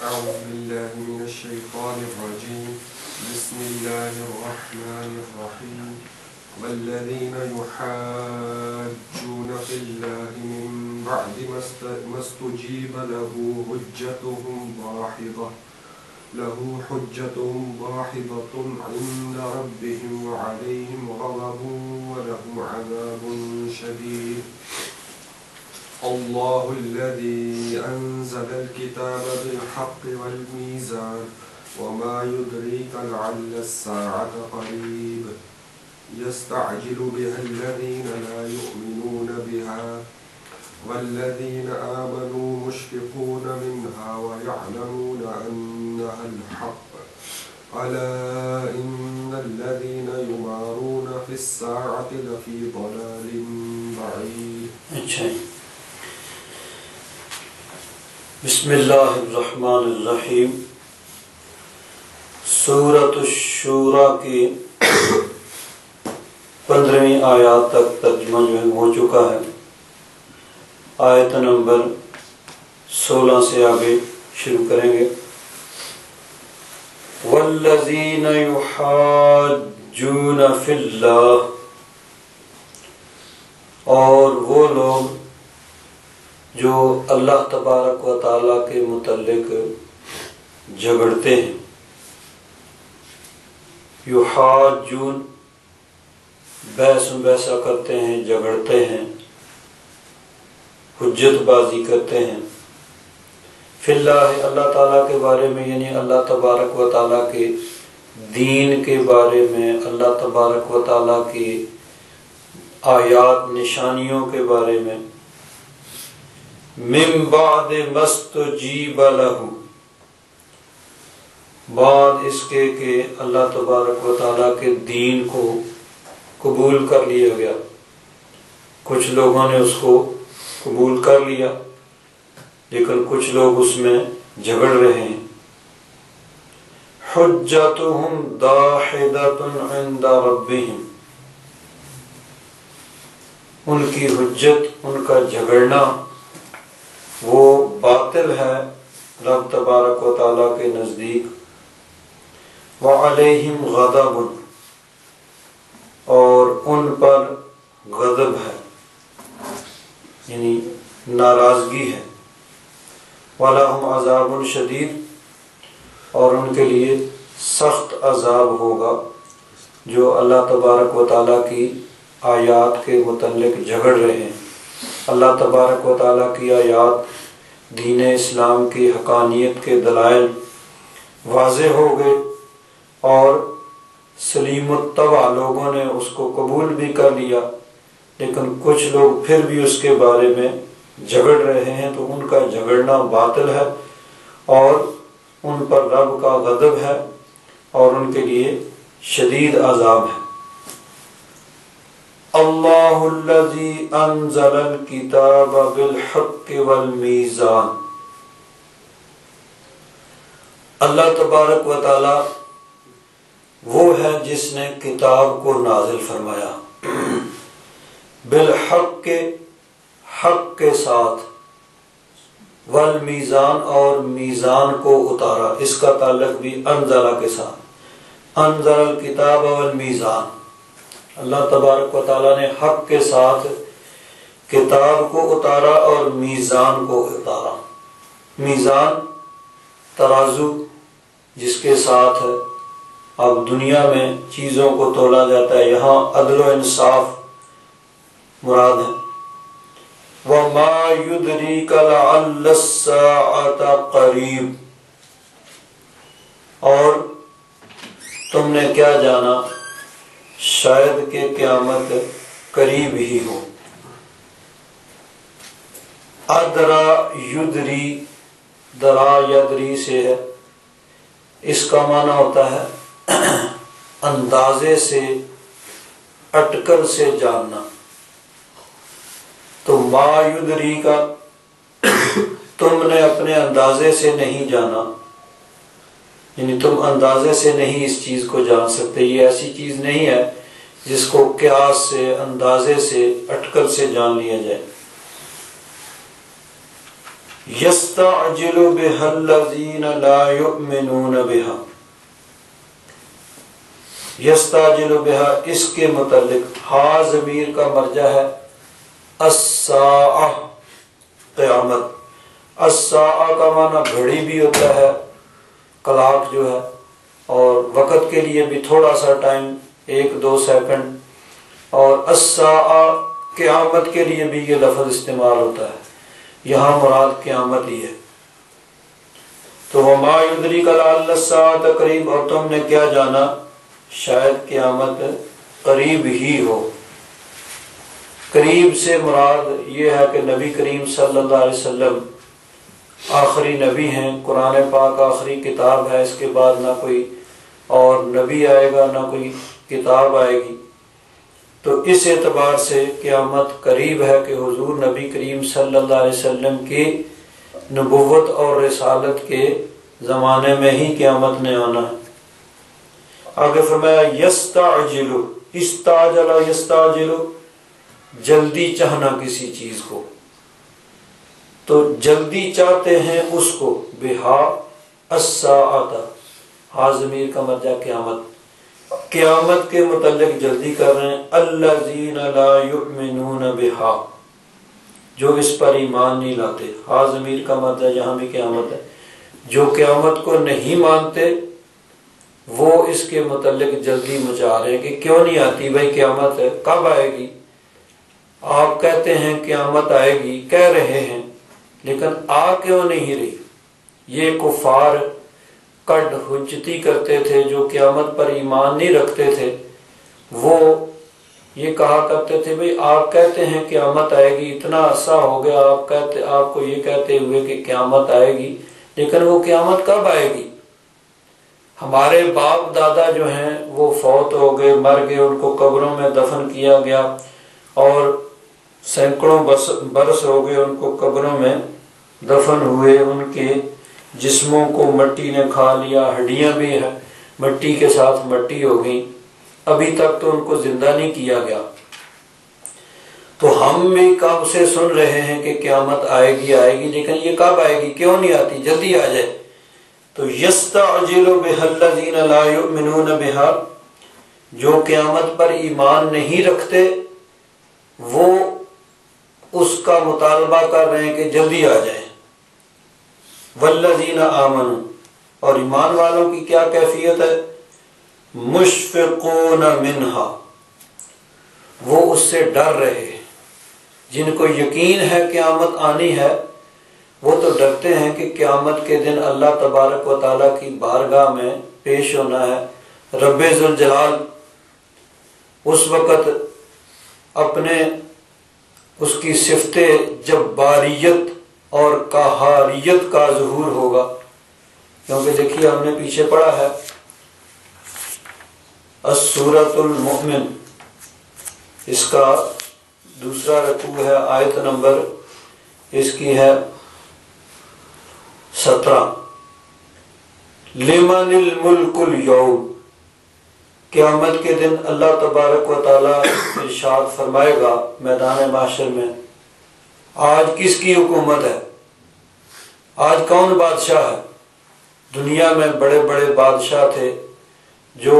أعوذ بالله من الشيطان الرجيم بسم الله الرحمن الرحيم والذين يحاجون في الله من بعد ما استجيب له حجتهم ضاحضة عند ربهم وعليهم غضب ولهم عذاب شديد الله الذي أنزل الكتاب بالحق والميزان وما يدريك لعل الساعة قريب يستعجل بها الذين لا يؤمنون بها والذين آمنوا مشفقون منها ويعلمون أنها الحق ألا إن الذين يمارون في الساعة لفي ضلال بعيد. بسم اللہ الرحمن الرحیم. سورۃ الشورى کی 15ویں آیات تک ترجمہ ہو چکا ہے. آیت نمبر 16 سے آگے شروع کریں گے. والذین یحاجون فی اللہ، اور وہ لوگ جو اللہ تبارک و تعالیٰ کے متعلق جھگڑتے ہیں. یحاجون بحث مباحثہ کرتے ہیں، جھگڑتے ہیں، حجت بازی کرتے ہیں. فی اللہ، اللہ تعالیٰ کے بارے میں، یعنی اللہ تبارک و تعالیٰ کے دین کے بارے میں، اللہ تبارک و تعالیٰ کی آیات نشانیوں کے بارے میں. من بعد مستجیب لہ، بعد اس کے کہ اللہ تبارک و تعالیٰ کے دین کو قبول کر لیا گیا. کچھ لوگوں نے اس کو قبول کر لیا لیکن کچھ لوگ اس میں جھگڑ رہے ہیں. حجتہم داحضۃ عند ربہم، ان کی حجت، ان کا جھگڑنا وہ باطل ہے رب تبارک و تعالیٰ کے نزدیک. وعلیہم غضب، اور ان پر غضب ہے، یعنی ناراضگی ہے. وَلَهُمْ عَذَابٌ شَدِيدٌ، اور ان کے لیے سخت عذاب ہوگا جو اللہ تبارک و تعالیٰ کی آیات کے متعلق جھگڑ رہے ہیں. اللہ تبارک و تعالیٰ کی آیات، دین اسلام کی حقانیت کے دلائل واضح ہو گئے اور سلیم الطبع لوگوں نے اس کو قبول بھی کر لیا، لیکن کچھ لوگ پھر بھی اس کے بارے میں جھگڑ رہے ہیں. تو ان کا جھگڑنا باطل ہے اور ان پر رب کا غضب ہے اور ان کے لیے شدید عذاب ہے. اللہ الذی انزل الکتاب بالحق والمیزان، اللہ تبارک و تعالی وہ ہے جس نے کتاب کو نازل فرمایا، بالحق کے حق کے ساتھ، والمیزان اور میزان کو اتارا. اس کا تعلق بھی انزلہ کے ساتھ. انزل الکتاب والمیزان، اللہ تبارک و تعالیٰ نے حق کے ساتھ کتاب کو اتارا اور میزان کو اتارا. میزان ترازو جس کے ساتھ اب دنیا میں چیزوں کو تولا جاتا ہے، یہاں عدل و انصاف مراد ہے. وَمَا يُدْرِيكَ لَعَلَّ السَّاعَةَ قَرِيبٌ، اور تم نے کیا جانا شاید کہ قیامت قریب ہی ہو. ادرا یدری، درا یدری سے ہے. اس کا معنی ہوتا ہے اندازے سے، اٹکل سے جاننا. تو ما یدری کا تم نے اپنے اندازے سے نہیں جانا، یعنی تم اندازے سے نہیں اس چیز کو جان سکتے. یہ ایسی چیز نہیں ہے جس کو قیاس سے، اندازے سے، اٹکل سے جان لیا جائے. یستعجل بها الذین لا یؤمنون بها، یستعجل بها اس کے متعلق ہا ضمیر کا مرجع ہے الساعہ قیامت۔ الساعہ کا معنی گھڑی بھی ہوتا ہے، کلاک جو ہے، اور وقت کے لیے بھی تھوڑا سا ٹائم، 1-2 سیکنڈ، اور الساعہ قیامت کے لیے بھی یہ لفظ استعمال ہوتا ہے، یہاں مراد قیامت ہی ہے۔ تو وما یدریک لعل الساعۃ قریب، اور تم نے کیا جانا شاید قیامت قریب ہی ہو۔ قریب سے مراد یہ ہے کہ نبی کریم صلی اللہ علیہ وسلم آخری نبی ہیں، قرآن پاک آخری کتاب ہے، اس کے بعد نہ کوئی اور نبی آئے گا نہ کوئی کتاب آئے گی، تو اس اعتبار سے قیامت قریب ہے کہ حضور نبی کریم صلی اللہ علیہ وسلم کی نبوت اور رسالت کے زمانے میں ہی قیامت نے آنا ہے۔ آگے فرمایا یستعجل، استعجل یستعجل، جلدی چاہنا کسی چیز کو، تو جلدی چاہتے ہیں اس کو، بہا الساعۃ، ہا ضمیر کا مرجع قیامت، قیامت کے متعلق جلدی کر رہے ہیں الذین لا یؤمنون بہا، جو اس پر ایمان نہیں لاتے، ہا ضمیر کا مرجع یہاں بھی قیامت ہے، جو قیامت کو نہیں مانتے وہ اس کے متعلق جلدی مچا رہے ہیں کہ کیوں نہیں آتی بھائی قیامت ہے، کب آئے گی؟ آپ کہتے ہیں قیامت آئے گی، کہہ رہے ہیں، لیکن آ کیوں نہیں رہی؟ یہ کفار کڈ حجتی کرتے تھے، جو قیامت پر ایمان نہیں رکھتے تھے، وہ یہ کہا کرتے تھے بھئی آپ کہتے ہیں قیامت آئے گی، اتنا عرصہ ہو گیا آپ کو یہ کہتے ہوئے کہ قیامت آئے گی، لیکن وہ قیامت کب آئے گی؟ ہمارے باپ دادا جو ہیں وہ فوت ہو گئے، مر گئے، ان کو قبروں میں دفن کیا گیا، اور سینکڑوں برس ہو گئے ان کو قبروں میں دفن ہوئے، ان کے جسموں کو مٹی نے کھا لیا، ہڈیاں بھی ہیں مٹی کے ساتھ مٹی ہو گئی، ابھی تک تو ان کو زندہ نہیں کیا گیا۔ تو ہم بھی کب سے سن رہے ہیں کہ قیامت آئے گی، لیکن یہ کب آئے گی، کیوں نہیں آتی، جلدی آ جائے۔ تو یستعجل بها الذین لا یؤمنون بها، جو قیامت پر ایمان نہیں رکھتے وہ اس کا مطالبہ کر رہے ہیں کہ جلدی آ جائیں۔ والذین آمنوا، اور ایمان والوں کی کیا کیفیت ہے؟ مشفقون منہا، وہ اس سے ڈر رہے ہیں، جن کو یقین ہے قیامت آنی ہے وہ تو ڈرتے ہیں کہ قیامت کے دن اللہ تبارک و تعالیٰ کی بارگاہ میں پیش ہونا ہے، رب ذوالجلال اس وقت اپنے اس کی صفت جباریت اور قہاریت کا ظہور ہوگا، کیونکہ دیکھیے ہم نے پیچھے پڑھا ہے السورۃ المؤمن، اس کا دوسرا رکوع ہے، آیت نمبر اس کی ہے 17، لمن الملک اليوم، قیامت کے دن اللہ تبارک و تعالیٰ ارشاد فرمائے گا میدان محشر میں، آج کس کی حکومت ہے، آج کون بادشاہ ہے؟ دنیا میں بڑے بڑے بادشاہ تھے جو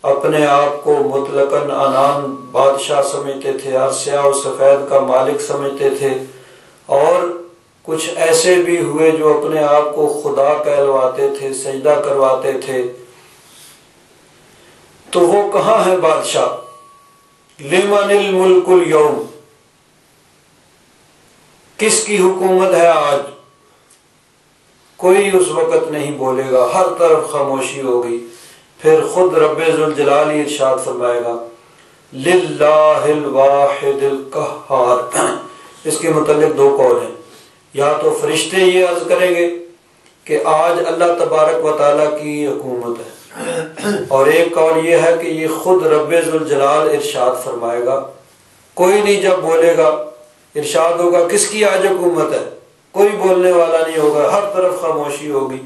اپنے آپ کو مطلقاً عنان بادشاہ سمجھتے تھے، ہر سیاہ و سفید کا مالک سمجھتے تھے، اور کچھ ایسے بھی ہوئے جو اپنے آپ کو خدا کہلواتے تھے، سجدہ کرواتے تھے، تو وہ کہاں ہے بادشاہ؟ لمن الملک اليوم، کس کی حکومت ہے آج؟ کوئی اس وقت نہیں بولے گا، ہر طرف خاموشی ہوگی، پھر خود رب ذوالجلال ہی ارشاد فرمائے گا للہ الواحد القہار۔ اس کے متعلق دو قول ہیں، یا تو فرشتے یہ عرض کریں گے کہ آج اللہ تبارک و تعالیٰ کی حکومت ہے، اور ایک قول یہ ہے کہ یہ خود رب ذوالجلال ارشاد فرمائے گا، کوئی نہیں جب بولے گا، ارشاد ہوگا کس کی آج حکومت ہے، کوئی بولنے والا نہیں ہوگا، ہر طرف خاموشی ہوگی،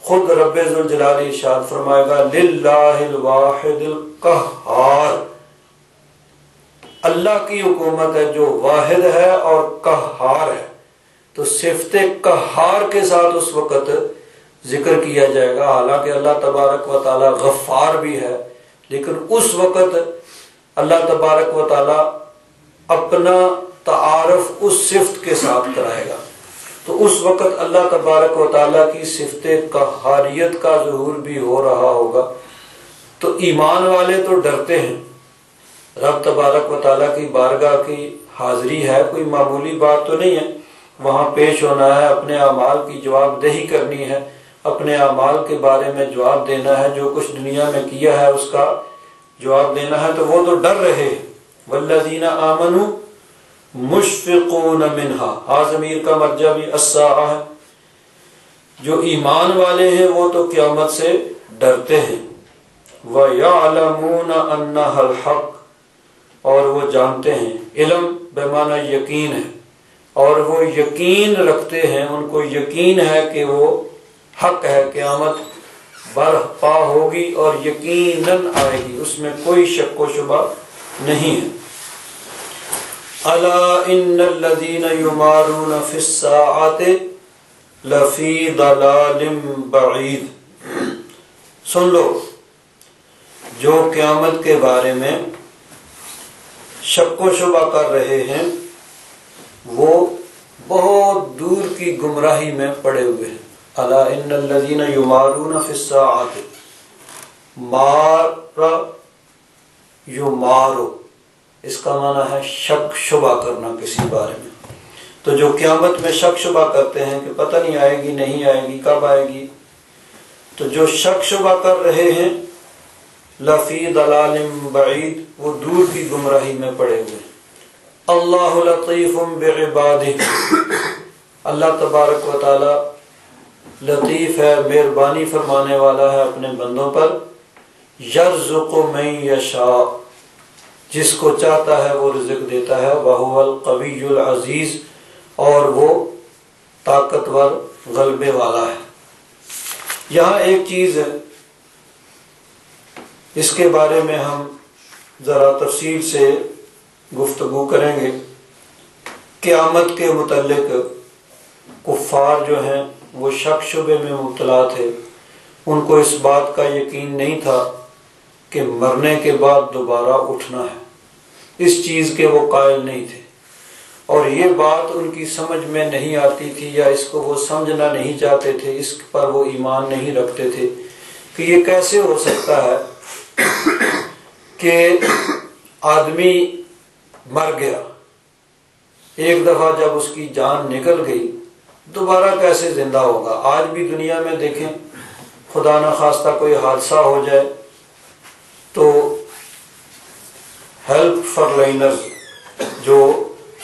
خود رب ذوالجلال ارشاد فرمائے گا للہ الواحد القہار، اللہ کی حکومت ہے جو واحد ہے اور قہار ہے۔ تو صفت قہار کے ساتھ اس وقت ذکر کیا جائے گا، حالانکہ اللہ تبارک و تعالی غفار بھی ہے، لیکن اس وقت اللہ تبارک و تعالی اپنا تعارف اس صفت کے ساتھ کرائے گا، تو اس وقت اللہ تبارک و تعالی کی صفت قہاریت کا ظہور بھی ہو رہا ہوگا۔ تو ایمان والے تو ڈرتے ہیں، رب تبارک و تعالیٰ کی بارگاہ کی حاضری ہے، کوئی معمولی بات تو نہیں ہے، وہاں پیش ہونا ہے، اپنے اعمال کی جواب دہی کرنی ہے، اپنے اعمال کے بارے میں جواب دینا ہے، جو کچھ دنیا میں کیا ہے اس کا جواب دینا ہے، تو وہ تو ڈر رہے ہیں۔ والذین آمنوا مشفقون منہا، ضمیر کا مرجع بھی الساعہ ہے، جو ایمان والے ہیں وہ تو قیامت سے ڈرتے ہیں۔ وَيَعْلَمُونَ أَنَّهَا الْحَقُّ، اور وہ جانتے ہیں، علم بمعنی یقین ہے، اور وہ یقین رکھتے ہیں، ان کو یقین ہے کہ وہ حق ہے، قیامت برپا ہوگی اور یقیناً آئے گی، اس میں کوئی شک و شبہ نہیں ہے۔ أَلَا إِنَّ الَّذِينَ يُمَارُونَ فِي السَّاعَةِ لَفِي ضَلَالٍ بَعِيدٍ، سن لو، جو قیامت کے بارے میں شک و شبہ کر رہے ہیں وہ بہت دور کی گمراہی میں پڑے ہوئے ہیں۔ الا ان الذین یمارون فی الساعۃ، مار یمارو، اس کا معنی ہے شک شبہ کرنا کسی بارے میں۔ تو جو قیامت میں شک شبہ کرتے ہیں کہ پتہ نہیں آئے گی نہیں آئے گی کب آئے گی، تو جو شک شبہ کر رہے ہیں لفی ضلال بعید، وہ دور کی گمراہی میں پڑے ہوئے۔ اللہ لطیف بعبادہ، اللہ تبارک و تعالی لطیف ہے، مہربانی فرمانے والا ہے اپنے بندوں پر۔ یرزق من یشاء، جس کو چاہتا ہے وہ رزق دیتا ہے۔ وہو القوی العزیز، اور وہ طاقتور غلبے والا ہے۔ یہاں ایک چیز ہے، اس کے بارے میں ہم ذرا تفصیل سے گفتگو کریں گے۔ قیامت کے متعلق کفار جو ہیں وہ شک شبے میں مبتلا تھے، ان کو اس بات کا یقین نہیں تھا کہ مرنے کے بعد دوبارہ اٹھنا ہے، اس چیز کے وہ قائل نہیں تھے، اور یہ بات ان کی سمجھ میں نہیں آتی تھی، یا اس کو وہ سمجھنا نہیں چاہتے تھے، اس پر وہ ایمان نہیں رکھتے تھے کہ یہ کیسے ہو سکتا ہے کہ آدمی مر گیا، ایک دفعہ جب اس کی جان نکل گئی دوبارہ کیسے زندہ ہوگا۔ آج بھی دنیا میں دیکھیں، خدا نخواستہ کوئی حادثہ ہو جائے تو ہیلپ فار لائنرز جو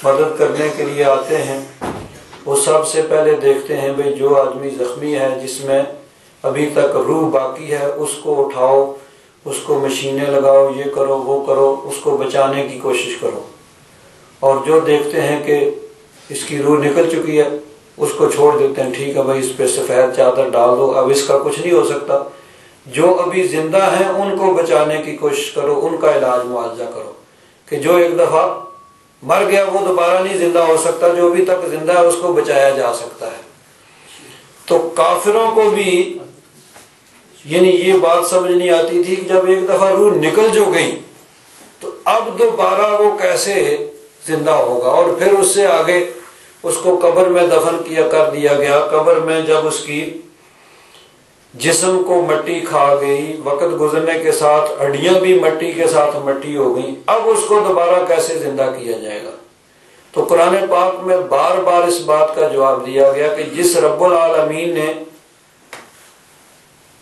مدد کرنے کے لیے آتے ہیں، وہ سب سے پہلے دیکھتے ہیں بھئی جو آدمی زخمی ہے، جس میں ابھی تک روح باقی ہے، اس کو اٹھاؤ، اس کو مشینیں لگاؤ، یہ کرو وہ کرو، اس کو بچانے کی کوشش کرو۔ اور جو دیکھتے ہیں کہ اس کی روح نکل چکی ہے اس کو چھوڑ دیتے ہیں، ٹھیک ہے بھائی اس پہ سفید چادر ڈال دو، اب اس کا کچھ نہیں ہو سکتا، جو ابھی زندہ ہیں ان کو بچانے کی کوشش کرو، ان کا علاج معالجہ کرو، کہ جو ایک دفعہ مر گیا وہ دوبارہ نہیں زندہ ہو سکتا، جو ابھی تک زندہ ہے اس کو بچایا جا سکتا ہے۔ تو کافروں کو بھی یعنی یہ بات سمجھ نہیں آتی تھی کہ جب ایک دفعہ روح نکل جو گئی تو اب دوبارہ وہ کیسے زندہ ہوگا۔ اور پھر اس سے آگے اس کو قبر میں دفن کر دیا گیا۔ قبر میں جب اس کی جسم کو مٹی کھا گئی، وقت گزرنے کے ساتھ ہڈیاں بھی مٹی کے ساتھ مٹی ہو گئی، اب اس کو دوبارہ کیسے زندہ کیا جائے گا۔ تو قرآن پاک میں بار بار اس بات کا جواب دیا گیا کہ جس رب العالمین نے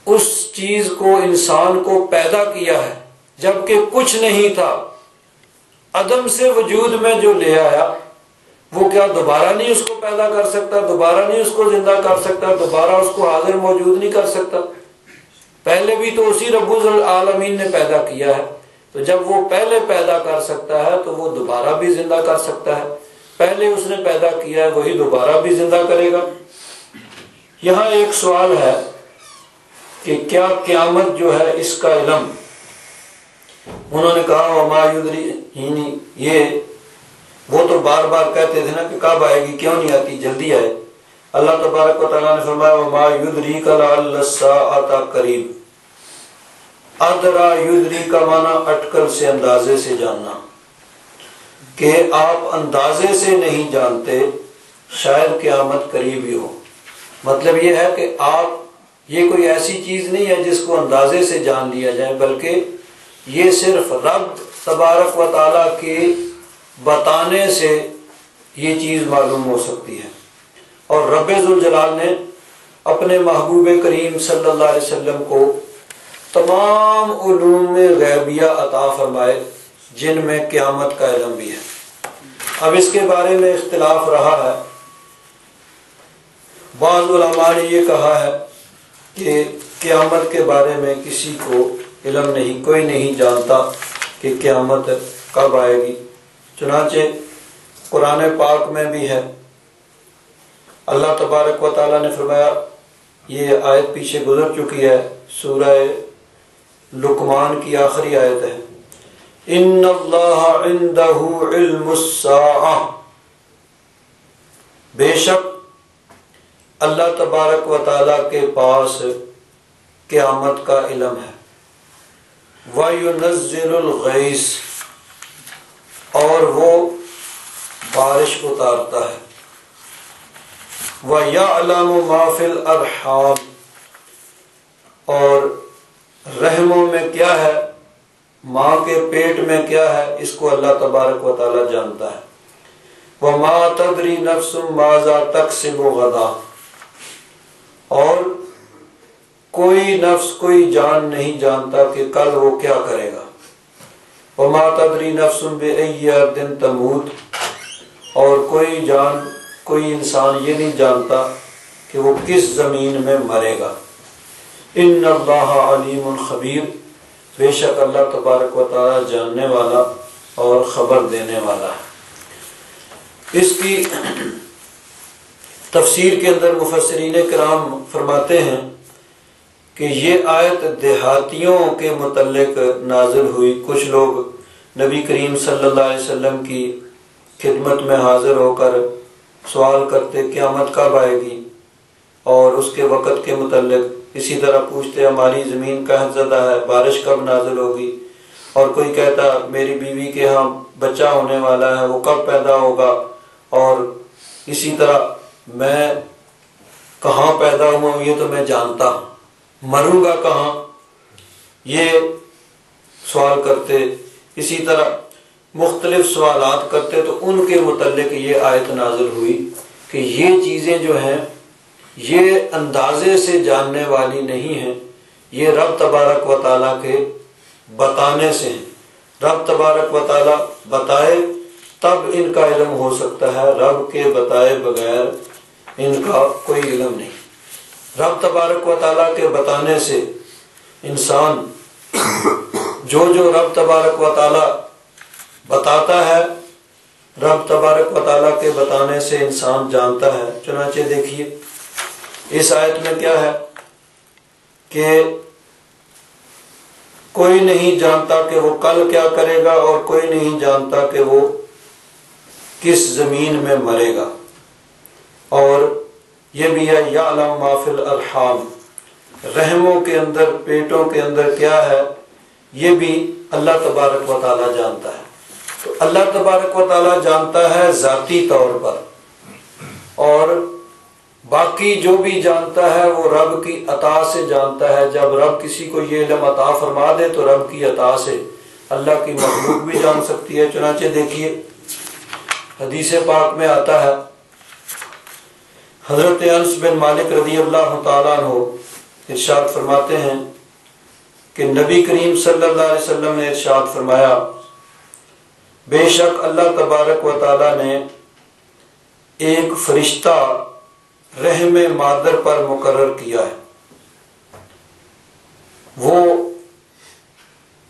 اس چیز کو، انسان کو پیدا کیا ہے جبکہ کچھ نہیں تھا، عدم سے وجود میں جو لے آیا، وہ کیا دوبارہ نہیں اس کو پیدا کر سکتا، دوبارہ نہیں اس کو زندہ کر سکتا، دوبارہ اس کو حاضر موجود نہیں کر سکتا؟ پہلے بھی تو اسی رب العالمین نے پیدا کیا ہے، تو جب وہ پہلے پیدا کر سکتا ہے تو وہ دوبارہ بھی زندہ کر سکتا ہے۔ پہلے اس نے پیدا کیا ہے وہی دوبارہ بھی زندہ کرے گا۔ یہاں ایک سوال ہے کہ کیا قیامت جو ہے اس کا علم، انہوں نے کہا وما یدری، یہ وہ تو بار بار کہتے تھے نا کہ کب آئے گی، کیوں نہیں آتی، جلدی آئے۔ اللہ تبارک و تعالیٰ نے فرمایا وما یدریک لعل الساعۃ قریب۔ ادرا یدری کا معنی اٹکل سے، اندازے سے جاننا، کہ آپ اندازے سے نہیں جانتے شاید قیامت قریب ہی ہو۔ مطلب یہ ہے کہ آپ، یہ کوئی ایسی چیز نہیں ہے جس کو اندازے سے جان لیا جائے، بلکہ یہ صرف رب تبارک و تعالیٰ کے بتانے سے یہ چیز معلوم ہو سکتی ہے۔ اور رب ذوالجلال نے اپنے محبوب کریم صلی اللہ علیہ وسلم کو تمام علوم غیبیہ عطا فرمائے، جن میں قیامت کا علم بھی ہے۔ اب اس کے بارے میں اختلاف رہا ہے۔ بعض علماء نے یہ کہا ہے کہ قیامت کے بارے میں کسی کو علم نہیں، کوئی نہیں جانتا کہ قیامت کب آئے گی۔ چنانچہ قرآن پاک میں بھی ہے، اللہ تبارک و تعالیٰ نے فرمایا، یہ آیت پیچھے گزر چکی ہے، سورہ لقمان کی آخری آیت ہے، ان اللہ عندہ علم الساعہ، بے شک اللہ تبارک و تعالیٰ کے پاس قیامت کا علم ہے، وَيُنَزِّلُ الْغَيْثَ، اور وہ بارش اتارتا ہے، وَيَعْلَمُ مَا فِي الْأَرْحَامِ، اور رحموں میں کیا ہے، ماں کے پیٹ میں کیا ہے، اس کو اللہ تبارک و تعالیٰ جانتا ہے۔ وَمَا تَدْرِي نَفْسٌ مَاذَا تَكْسِبُ غَدًا، اور کوئی نفس، کوئی جان نہیں جانتا کہ کل وہ کیا کرے گا۔ وَمَا تَدْرِي نَفْسٌ بِأَيِّ أَرْضٍ تَمُوتُ، اور کوئی جان، کوئی انسان یہ نہیں جانتا کہ وہ کس زمین میں مرے گا۔ ان اللہ علیم خبیر، بے شک اللہ تبارک و تعالی جاننے والا اور خبر دینے والا ہے۔ اس کی تفسیر کے اندر مفسرین کرام فرماتے ہیں کہ یہ آیت دیہاتیوں کے متعلق نازل ہوئی۔ کچھ لوگ نبی کریم صلی اللہ علیہ وسلم کی خدمت میں حاضر ہو کر سوال کرتے قیامت کب آئے گی، اور اس کے وقت کے متعلق اسی طرح پوچھتے ہماری زمین قحط زدہ ہے، بارش کب نازل ہوگی، اور کوئی کہتا میری بیوی کے ہاں بچہ ہونے والا ہے، وہ کب پیدا ہوگا، اور اسی طرح میں کہاں پیدا ہوا ہوں یہ تو میں جانتا ہوں، مروں گا کہاں، یہ سوال کرتے۔ اسی طرح مختلف سوالات کرتے، تو ان کے متعلق یہ آیت نازل ہوئی کہ یہ چیزیں جو ہیں یہ اندازے سے جاننے والی نہیں ہیں، یہ رب تبارک و تعالیٰ کے بتانے سے ہیں۔ رب تبارک و تعالیٰ بتائے تب ان کا علم ہو سکتا ہے، رب کے بتائے بغیر ان کا کوئی علم نہیں۔ رب تبارک و تعالیٰ کے بتانے سے انسان جو رب تبارک و تعالیٰ بتاتا ہے، رب تبارک و تعالیٰ کے بتانے سے انسان جانتا ہے۔ چنانچہ دیکھیے اس آیت میں کیا ہے کہ کوئی نہیں جانتا کہ وہ کل کیا کرے گا، اور کوئی نہیں جانتا کہ وہ کس زمین میں مرے گا۔ اور یہ بھی ہے یعلم ما فی الارحام، رحموں کے اندر، پیٹوں کے اندر کیا ہے یہ بھی اللہ تبارک و تعالیٰ جانتا ہے۔ تو اللہ تبارک و تعالیٰ جانتا ہے ذاتی طور پر، اور باقی جو بھی جانتا ہے وہ رب کی عطا سے جانتا ہے۔ جب رب کسی کو یہ علم عطا فرما دے تو رب کی عطا سے اللہ کی مخلوق بھی جان سکتی ہے۔ چنانچہ دیکھیے حدیث پاک میں آتا ہے، حضرت انس بن مالک رضی اللہ تعالیٰ عنہ ارشاد فرماتے ہیں کہ نبی کریم صلی اللہ علیہ وسلم نے ارشاد فرمایا، بے شک اللہ تبارک و تعالیٰ نے ایک فرشتہ رحم مادر پر مقرر کیا ہے، وہ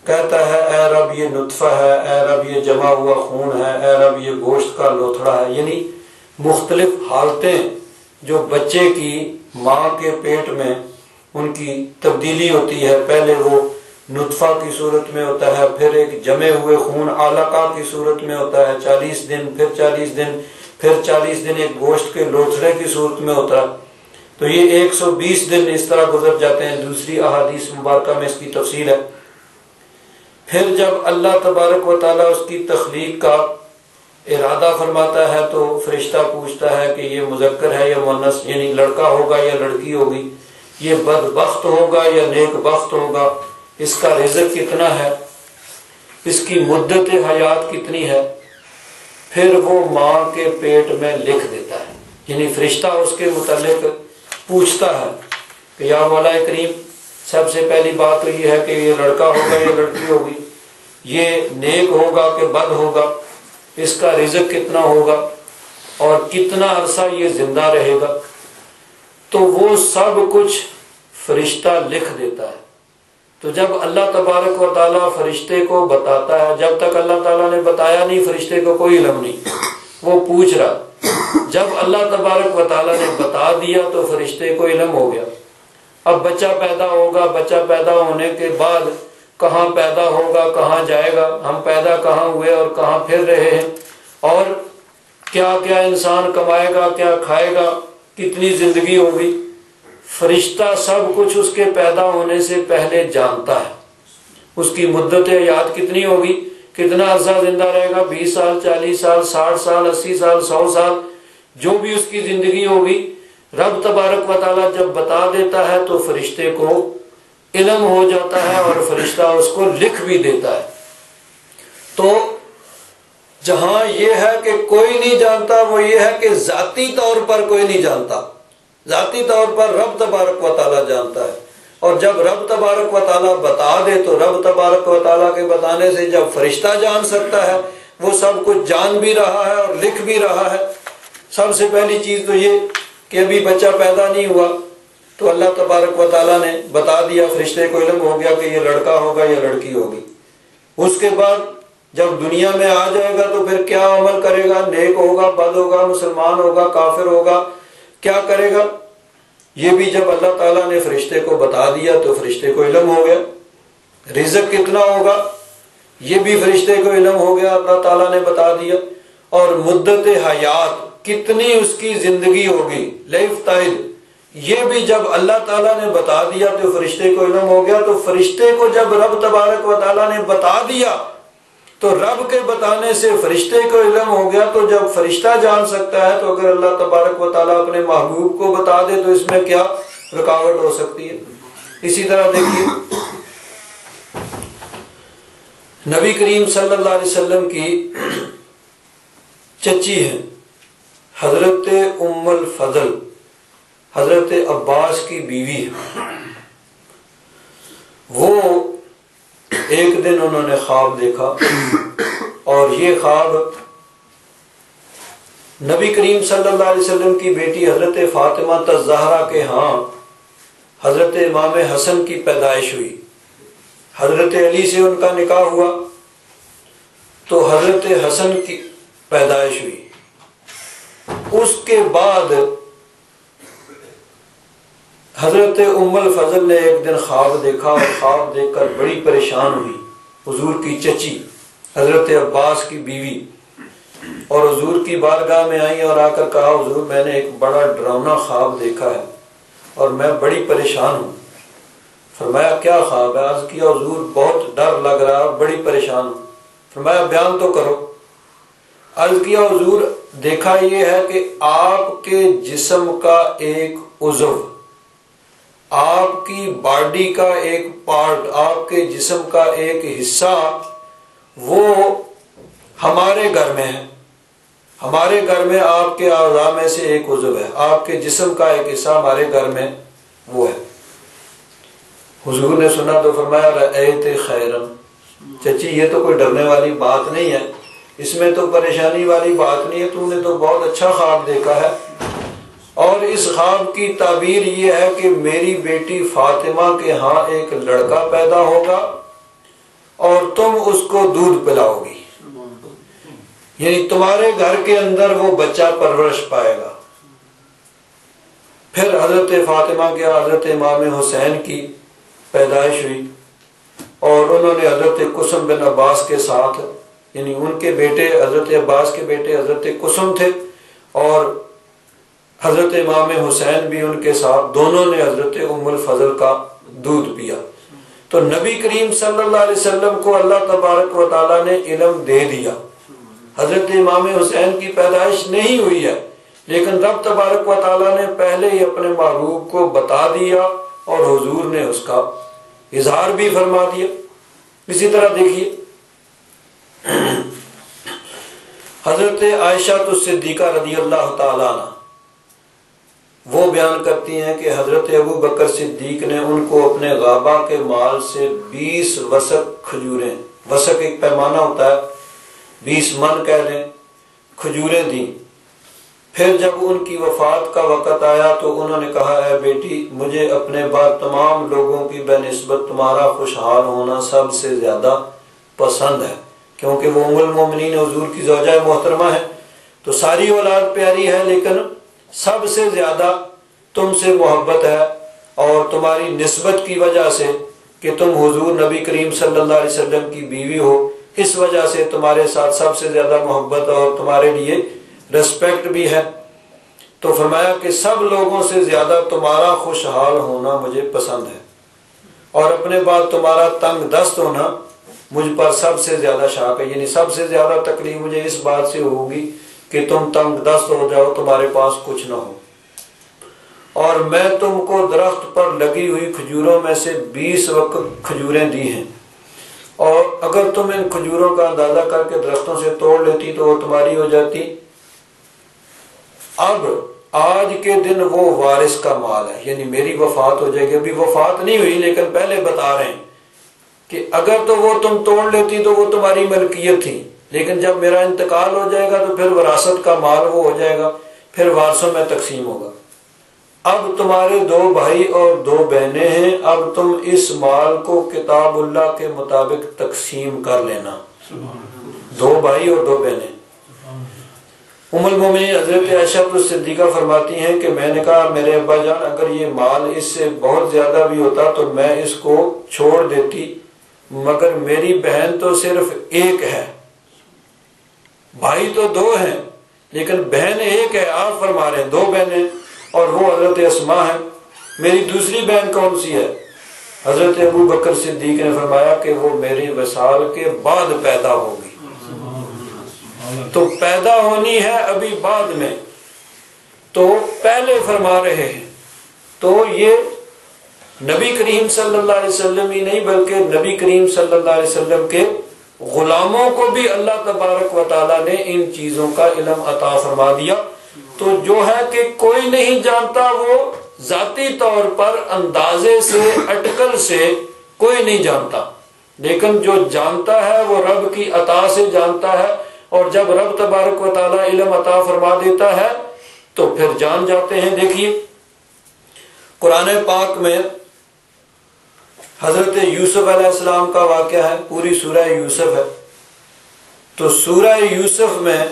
کہتا ہے اے رب یہ نطفہ ہے، اے رب یہ جمع ہوا خون ہے، اے رب یہ گوشت کا لوتھڑا ہے، یعنی مختلف حالتیں جو بچے کی ماں کے پیٹ میں ان کی تبدیلی ہوتی ہے، پہلے وہ نطفہ کی صورت میں ہوتا ہے، پھر ایک جمے ہوئے خون علقہ کی صورت میں ہوتا ہے 40 دن، پھر 40 دن، پھر 40 دن ایک گوشت کے لوتھڑے کی صورت میں ہوتا ہے. تو یہ 120 دن اس طرح گزر جاتے ہیں. دوسری احادیث مبارکہ میں اس کی تفصیل ہے. پھر جب اللہ تبارک و تعالیٰ اس کی تخلیق کا ارادہ فرماتا ہے تو فرشتہ پوچھتا ہے کہ یہ مذکر ہے یا مؤنث، یعنی لڑکا ہوگا یا لڑکی ہوگی، یہ بدبخت ہوگا یا نیک بخت ہوگا، اس کا رزق کتنا ہے، اس کی مدت حیات کتنی ہے. پھر وہ ماں کے پیٹ میں لکھ دیتا ہے، یعنی فرشتہ اس کے متعلق پوچھتا ہے کہ یا مولا کریم، سب سے پہلی بات تو یہ ہے کہ یہ لڑکا ہوگا یا لڑکی ہوگی، یہ نیک ہوگا کہ بد ہوگا، اس کا رزق کتنا ہوگا اور کتنا عرصہ یہ زندہ رہے گا. تو وہ سب کچھ فرشتہ لکھ دیتا ہے. تو جب اللہ تبارک و تعالیٰ فرشتے کو بتاتا ہے، جب تک اللہ تعالیٰ نے بتایا نہیں فرشتے کو کوئی علم نہیں، وہ پوچھ رہا. جب اللہ تبارک و تعالیٰ نے بتا دیا تو فرشتے کو علم ہو گیا. اب بچہ پیدا ہوگا، بچہ پیدا ہونے کے بعد کہاں پیدا ہوگا، کہاں جائے گا، ہم پیدا کہاں ہوئے اور کہاں پھر رہے ہیں، اور کیا کیا انسان کمائے گا، کیا کھائے گا، کتنی زندگی ہوگی، فرشتہ سب کچھ اس کے پیدا ہونے سے پہلے جانتا ہے. اس کی مدت حیات کتنی ہوگی، کتنا عرصہ زندہ رہے گا، 20 سال، 40 سال، 60 سال، 80 سال، 100 سال، جو بھی اس کی زندگی ہوگی. رب تبارک و تعالیٰ جب بتا دیتا ہے تو فرشتے کو علم ہو جاتا ہے اور فرشتہ اس کو لکھ بھی دیتا ہے. تو جہاں یہ ہے کہ کوئی نہیں جانتا، وہ یہ ہے کہ ذاتی طور پر کوئی نہیں جانتا، ذاتی طور پر رب تبارک و تعالیٰ جانتا ہے. اور جب رب تبارک و تعالیٰ بتا دے تو رب تبارک و تعالیٰ کے بتانے سے جب فرشتہ جان سکتا ہے، وہ سب کچھ جان بھی رہا ہے اور لکھ بھی رہا ہے. سب سے پہلی چیز تو یہ کہ ابھی بچہ پیدا نہیں ہوا تو اللہ تبارک و تعالیٰ نے بتا دیا، فرشتے کو علم ہو گیا کہ یہ لڑکا ہوگا یا لڑکی ہوگی. اس کے بعد جب دنیا میں آ جائے گا تو پھر کیا عمل کرے گا، نیک ہوگا، بد ہوگا، مسلمان ہوگا، کافر ہوگا، کیا کرے گا، یہ بھی جب اللہ تعالیٰ نے فرشتے کو بتا دیا تو فرشتے کو علم ہو گیا. رزق کتنا ہوگا یہ بھی فرشتے کو علم ہو گیا، اللہ تعالیٰ نے بتا دیا. اور مدت حیات کتنی اس کی زندگی ہوگی، لائف ٹائم، یہ بھی جب اللہ تعالیٰ نے بتا دیا تو فرشتے کو علم ہو گیا. تو فرشتے کو جب رب تبارک و تعالیٰ نے بتا دیا تو رب کے بتانے سے فرشتے کو علم ہو گیا. تو جب فرشتہ جان سکتا ہے تو اگر اللہ تبارک و تعالیٰ اپنے محبوب کو بتا دے تو اس میں کیا رکاوٹ ہو سکتی ہے. اسی طرح دیکھیے نبی کریم صلی اللہ علیہ وسلم کی چچی ہیں حضرت ام الفضل، حضرت عباس کی بیوی ہے. وہ ایک دن انہوں نے خواب دیکھا اور یہ خواب نبی کریم صلی اللہ علیہ وسلم کی بیٹی حضرت فاطمہ الزہرا کے ہاں حضرت امام حسن کی پیدائش ہوئی. حضرت علی سے ان کا نکاح ہوا تو حضرت حسن کی پیدائش ہوئی. اس کے بعد حضرت ام الفضل نے ایک دن خواب دیکھا اور خواب دیکھ کر بڑی پریشان ہوئی. حضور کی چچی حضرت عباس کی بیوی، اور حضور کی بارگاہ میں آئی اور آ کر کہا حضور میں نے ایک بڑا ڈراؤنا خواب دیکھا ہے اور میں بڑی پریشان ہوں. فرمایا کیا خواب ہے؟ عرض کیا حضور بہت ڈر لگ رہا ہے، بڑی پریشان ہوں. فرمایا بیان تو کرو. عرض کیا حضور دیکھا یہ ہے کہ آپ کے جسم کا ایک عضو، آپ کی باڈی کا ایک پارٹ، آپ کے جسم کا ایک حصہ وہ ہمارے گھر میں ہے. ہمارے گھر میں آپ کے اعضاء میں سے ایک عضو ہے، آپ کے جسم کا ایک حصہ ہمارے گھر میں وہ ہے. حضور نے سنا تو فرمایا رأیت خیرن، چچی یہ تو کوئی ڈرنے والی بات نہیں ہے، اس میں تو پریشانی والی بات نہیں ہے، تو نے تو بہت اچھا خواب دیکھا ہے. اور اس خواب کی تعبیر یہ ہے کہ میری بیٹی فاطمہ کے ہاں ایک لڑکا پیدا ہوگا اور تم اس کو دودھ پلاؤ گی، یعنی تمہارے گھر کے اندر وہ بچہ پرورش پائے گا. پھر حضرت فاطمہ کے حضرت امام حسین کی پیدائش ہوئی. اور انہوں نے حضرت قسم بن عباس کے ساتھ، یعنی ان کے بیٹے حضرت عباس کے بیٹے حضرت قسم تھے، اور حضرت امام حسین بھی ان کے ساتھ، دونوں نے حضرت ام الفضل کا دودھ پیا۔ تو نبی کریم صلی اللہ علیہ وسلم کو اللہ تبارک و تعالیٰ نے علم دے دیا۔ حضرت امام حسین کی پیدائش نہیں ہوئی ہے، لیکن رب تبارک و تعالیٰ نے پہلے ہی اپنے محبوب کو بتا دیا اور حضور نے اس کا اظہار بھی فرما دیا۔ اسی طرح دیکھیے حضرت عائشہ الصدیقہ رضی اللہ تعالیٰ عنہ وہ بیان کرتی ہیں کہ حضرت ابو بکر صدیق نے ان کو اپنے غابہ کے مال سے 20 وسق کھجوریں، وسق ایک پیمانہ ہوتا ہے، 20 من کہہ لیں، کھجوریں دیں۔ پھر جب ان کی وفات کا وقت آیا تو انہوں نے کہا، اے بیٹی، مجھے اپنے بعد تمام لوگوں کی بہ نسبت تمہارا خوشحال ہونا سب سے زیادہ پسند ہے، کیونکہ وہ ام المومنین حضور کی زوجہ محترمہ ہے، تو ساری اولاد پیاری ہے، لیکن سب سے زیادہ تم سے محبت ہے، اور تمہاری نسبت کی وجہ سے کہ تم حضور نبی کریم صلی اللہ علیہ وسلم کی بیوی ہو، اس وجہ سے تمہارے ساتھ سب سے زیادہ محبت اور تمہارے لیے ریسپیکٹ بھی ہے۔ تو فرمایا کہ سب لوگوں سے زیادہ تمہارا خوشحال ہونا مجھے پسند ہے، اور اپنے بعد تمہارا تنگ دست ہونا مجھ پر سب سے زیادہ شاق ہے، یعنی سب سے زیادہ تکلیف مجھے اس بات سے ہوگی کہ تم تنگ دست ہو جاؤ، تمہارے پاس کچھ نہ ہو، اور میں تم کو درخت پر لگی ہوئی کھجوروں میں سے 20 وقت کھجوریں دی ہیں، اور اگر تم ان کھجوروں کا اندازہ کر کے درختوں سے توڑ لیتی تو وہ تمہاری ہو جاتی۔ اب آج کے دن وہ وارث کا مال ہے، یعنی میری وفات ہو جائے گی، ابھی وفات نہیں ہوئی لیکن پہلے بتا رہے ہیں کہ اگر تو وہ تم توڑ لیتی تو وہ تمہاری ملکیت تھی، لیکن جب میرا انتقال ہو جائے گا تو پھر وراثت کا مال وہ ہو جائے گا، پھر وارثوں میں تقسیم ہوگا۔ اب تمہارے 2 بھائی اور 2 بہنیں ہیں، اب تم اس مال کو کتاب اللہ کے مطابق تقسیم کر لینا۔ 2 بھائی اور 2 بہنیں۔ ام المومنین حضرت عائشہ الصدیقہ فرماتی ہیں کہ میں نے کہا، میرے ابا جان، اگر یہ مال اس سے بہت زیادہ بھی ہوتا تو میں اس کو چھوڑ دیتی، مگر میری بہن تو صرف ایک ہے، بھائی تو 2 ہیں لیکن بہن ایک ہے۔ آپ فرما رہے ہیں 2 بہنیں، اور وہ حضرت اسماء ہے۔ میری دوسری بہن کون سی ہے؟ حضرت ابو بکر صدیق نے فرمایا کہ وہ میری وصال کے بعد پیدا ہوگی، تو پیدا ہونی ہے ابھی بعد میں، تو پہلے فرما رہے ہیں۔ تو یہ نبی کریم صلی اللہ علیہ وسلم ہی نہیں بلکہ نبی کریم صلی اللہ علیہ وسلم کے غلاموں کو بھی اللہ تبارک و تعالیٰ نے ان چیزوں کا علم عطا فرما دیا۔ تو جو ہے کہ کوئی نہیں جانتا، وہ ذاتی طور پر اندازے سے، اٹکل سے کوئی نہیں جانتا، لیکن جو جانتا ہے وہ رب کی عطا سے جانتا ہے، اور جب رب تبارک و تعالیٰ علم عطا فرما دیتا ہے تو پھر جان جاتے ہیں۔ دیکھیے قرآن پاک میں حضرت یوسف علیہ السلام کا واقعہ ہے، پوری سورہ یوسف ہے، تو سورہ یوسف میں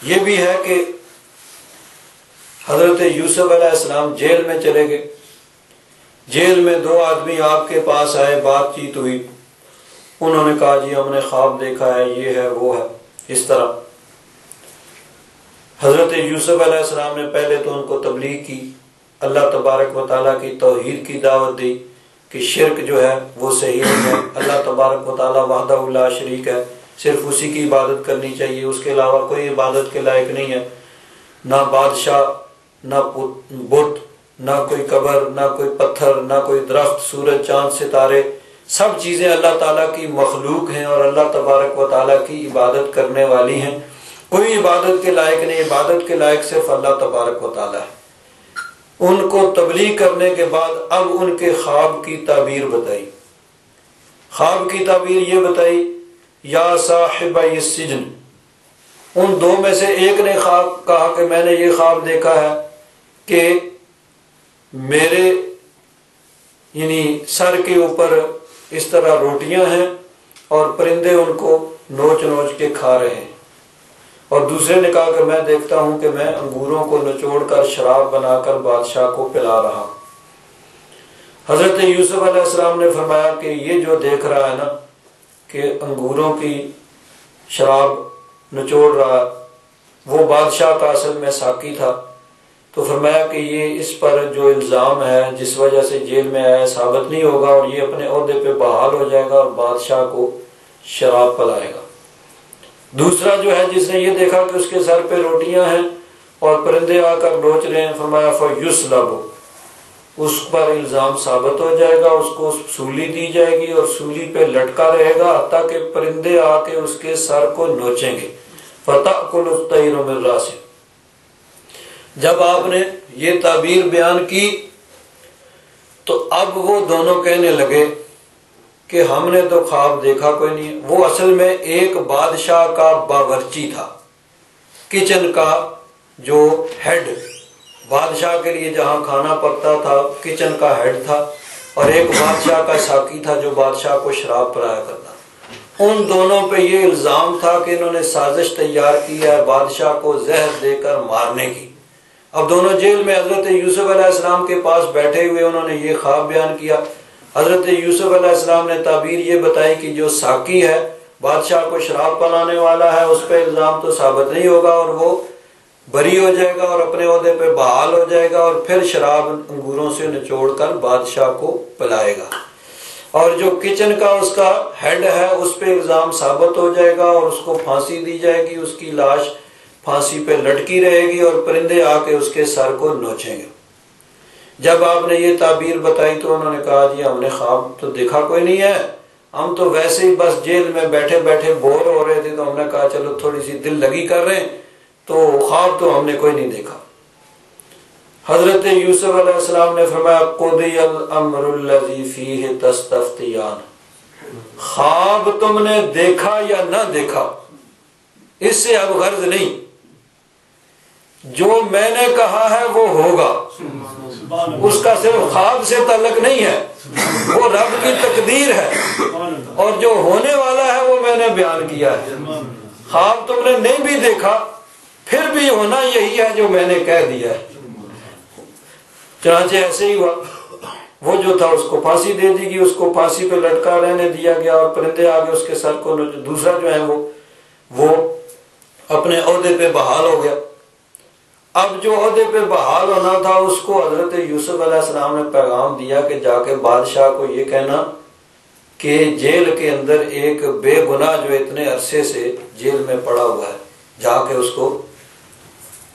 یہ بھی ہے کہ حضرت یوسف علیہ السلام جیل میں چلے گئے، جیل میں 2 آدمی آپ کے پاس آئے، بات چیت ہوئی، انہوں نے کہا جی ہم نے خواب دیکھا ہے، یہ ہے وہ ہے، اس طرح حضرت یوسف علیہ السلام نے پہلے تو ان کو تبلیغ کی، اللہ تبارک و تعالیٰ کی توحید کی دعوت دی کہ شرک جو ہے وہ صحیح نہیں ہے، اللہ تبارک و تعالیٰ وحدہ لا شریک ہے، صرف اسی کی عبادت کرنی چاہیے، اس کے علاوہ کوئی عبادت کے لائق نہیں ہے، نہ بادشاہ، نہ بت، نہ کوئی قبر، نہ کوئی پتھر، نہ کوئی درخت، سورج، چاند، ستارے، سب چیزیں اللہ تعالیٰ کی مخلوق ہیں اور اللہ تبارک و تعالیٰ کی عبادت کرنے والی ہیں، کوئی عبادت کے لائق نہیں، عبادت کے لائق صرف اللہ تبارک و تعالیٰ ہے۔ ان کو تبلیغ کرنے کے بعد اب ان کے خواب کی تعبیر بتائی، خواب کی تعبیر یہ بتائی، یا صاحب السجن، ان 2 میں سے ایک نے خواب کہا کہ میں نے یہ خواب دیکھا ہے کہ میرے یعنی سر کے اوپر اس طرح روٹیاں ہیں اور پرندے ان کو نوچ نوچ کے کھا رہے ہیں، اور دوسرے نے کہا کہ میں دیکھتا ہوں کہ میں انگوروں کو نچوڑ کر شراب بنا کر بادشاہ کو پلا رہا۔ حضرت یوسف علیہ السلام نے فرمایا کہ یہ جو دیکھ رہا ہے نا کہ انگوروں کی شراب نچوڑ رہا، وہ بادشاہ کا اصل میں ساقی تھا۔ تو فرمایا کہ یہ اس پر جو الزام ہے جس وجہ سے جیل میں آیا ثابت نہیں ہوگا، اور یہ اپنے عہدے پہ بحال ہو جائے گا اور بادشاہ کو شراب پلائے گا۔ دوسرا جو ہے جس نے یہ دیکھا کہ اس کے سر پہ روٹیاں ہیں اور پرندے آ کر نوچ رہے ہیں، فرمایا فَيُسْلَبُ، اس پر الزام ثابت ہو جائے گا، اس کو سولی دی جائے گی اور سولی پہ لٹکا رہے گا حتیٰ کہ پرندے آ کے اس کے سر کو نوچیں گے۔ فَتَأْكُلُ الطَّيْرُ مِن رَأْسِهِ۔ جب آپ نے یہ تعبیر بیان کی تو اب وہ دونوں کہنے لگے کہ ہم نے تو خواب دیکھا کوئی نہیں۔ وہ اصل میں ایک بادشاہ کا باورچی تھا، کچن کا جو ہیڈ، بادشاہ کے لیے جہاں کھانا پکتا تھا کچن کا ہیڈ تھا، اور ایک بادشاہ کا ساقی تھا جو بادشاہ کو شراب پلایا کرتا۔ ان دونوں پہ یہ الزام تھا کہ انہوں نے سازش تیار کی ہے بادشاہ کو زہر دے کر مارنے کی۔ اب دونوں جیل میں حضرت یوسف علیہ السلام کے پاس بیٹھے ہوئے انہوں نے یہ خواب بیان کیا۔ حضرت یوسف علیہ السلام نے تعبیر یہ بتائی کہ جو ساقی ہے بادشاہ کو شراب پلانے والا ہے، اس پہ الزام تو ثابت نہیں ہوگا اور وہ بری ہو جائے گا اور اپنے عہدے پہ بحال ہو جائے گا، اور پھر شراب انگوروں سے نچوڑ کر بادشاہ کو پلائے گا، اور جو کچن کا اس کا ہیڈ ہے اس پہ الزام ثابت ہو جائے گا اور اس کو پھانسی دی جائے گی، اس کی لاش پھانسی پہ لٹکی رہے گی اور پرندے آ کے اس کے سر کو نوچیں گے۔ جب آپ نے یہ تعبیر بتائی تو انہوں نے کہا جی ہم نے خواب تو دیکھا کوئی نہیں ہے، ہم تو ویسے ہی بس جیل میں بیٹھے بیٹھے بور ہو رہے تھے تو ہم نے کہا چلو تھوڑی سی دل لگی کر رہے ہیں، تو خواب تو ہم نے کوئی نہیں دیکھا۔ حضرت یوسف علیہ السلام نے فرمایا قضی الامر الذی فیہ تستفتیان، خواب تم نے دیکھا یا نہ دیکھا اس سے اب غرض نہیں، جو میں نے کہا ہے وہ ہوگا، اس کا صرف خواب سے تعلق نہیں ہے، وہ رب کی تقدیر ہے، اور جو ہونے والا ہے وہ میں نے بیان کیا ہے۔ خواب تم نے نہیں بھی دیکھا پھر بھی ہونا یہی ہے جو میں نے کہہ دیا ہے۔ چنانچہ ایسے ہی ہوا، وہ جو تھا اس کو پھانسی دے دی گئی، اس کو پھانسی پہ لٹکا رہنے دیا گیا اور پرندے آگے اس کے سر کو، دوسرا جو ہے وہ اپنے عہدے پہ بحال ہو گیا۔ اب جو عہدے پہ بحال ہونا تھا اس کو حضرت یوسف علیہ السلام نے پیغام دیا کہ جا کے بادشاہ کو یہ کہنا کہ جیل کے اندر ایک بے گناہ جو اتنے عرصے سے جیل میں پڑا ہوا ہے، جا کے اس کو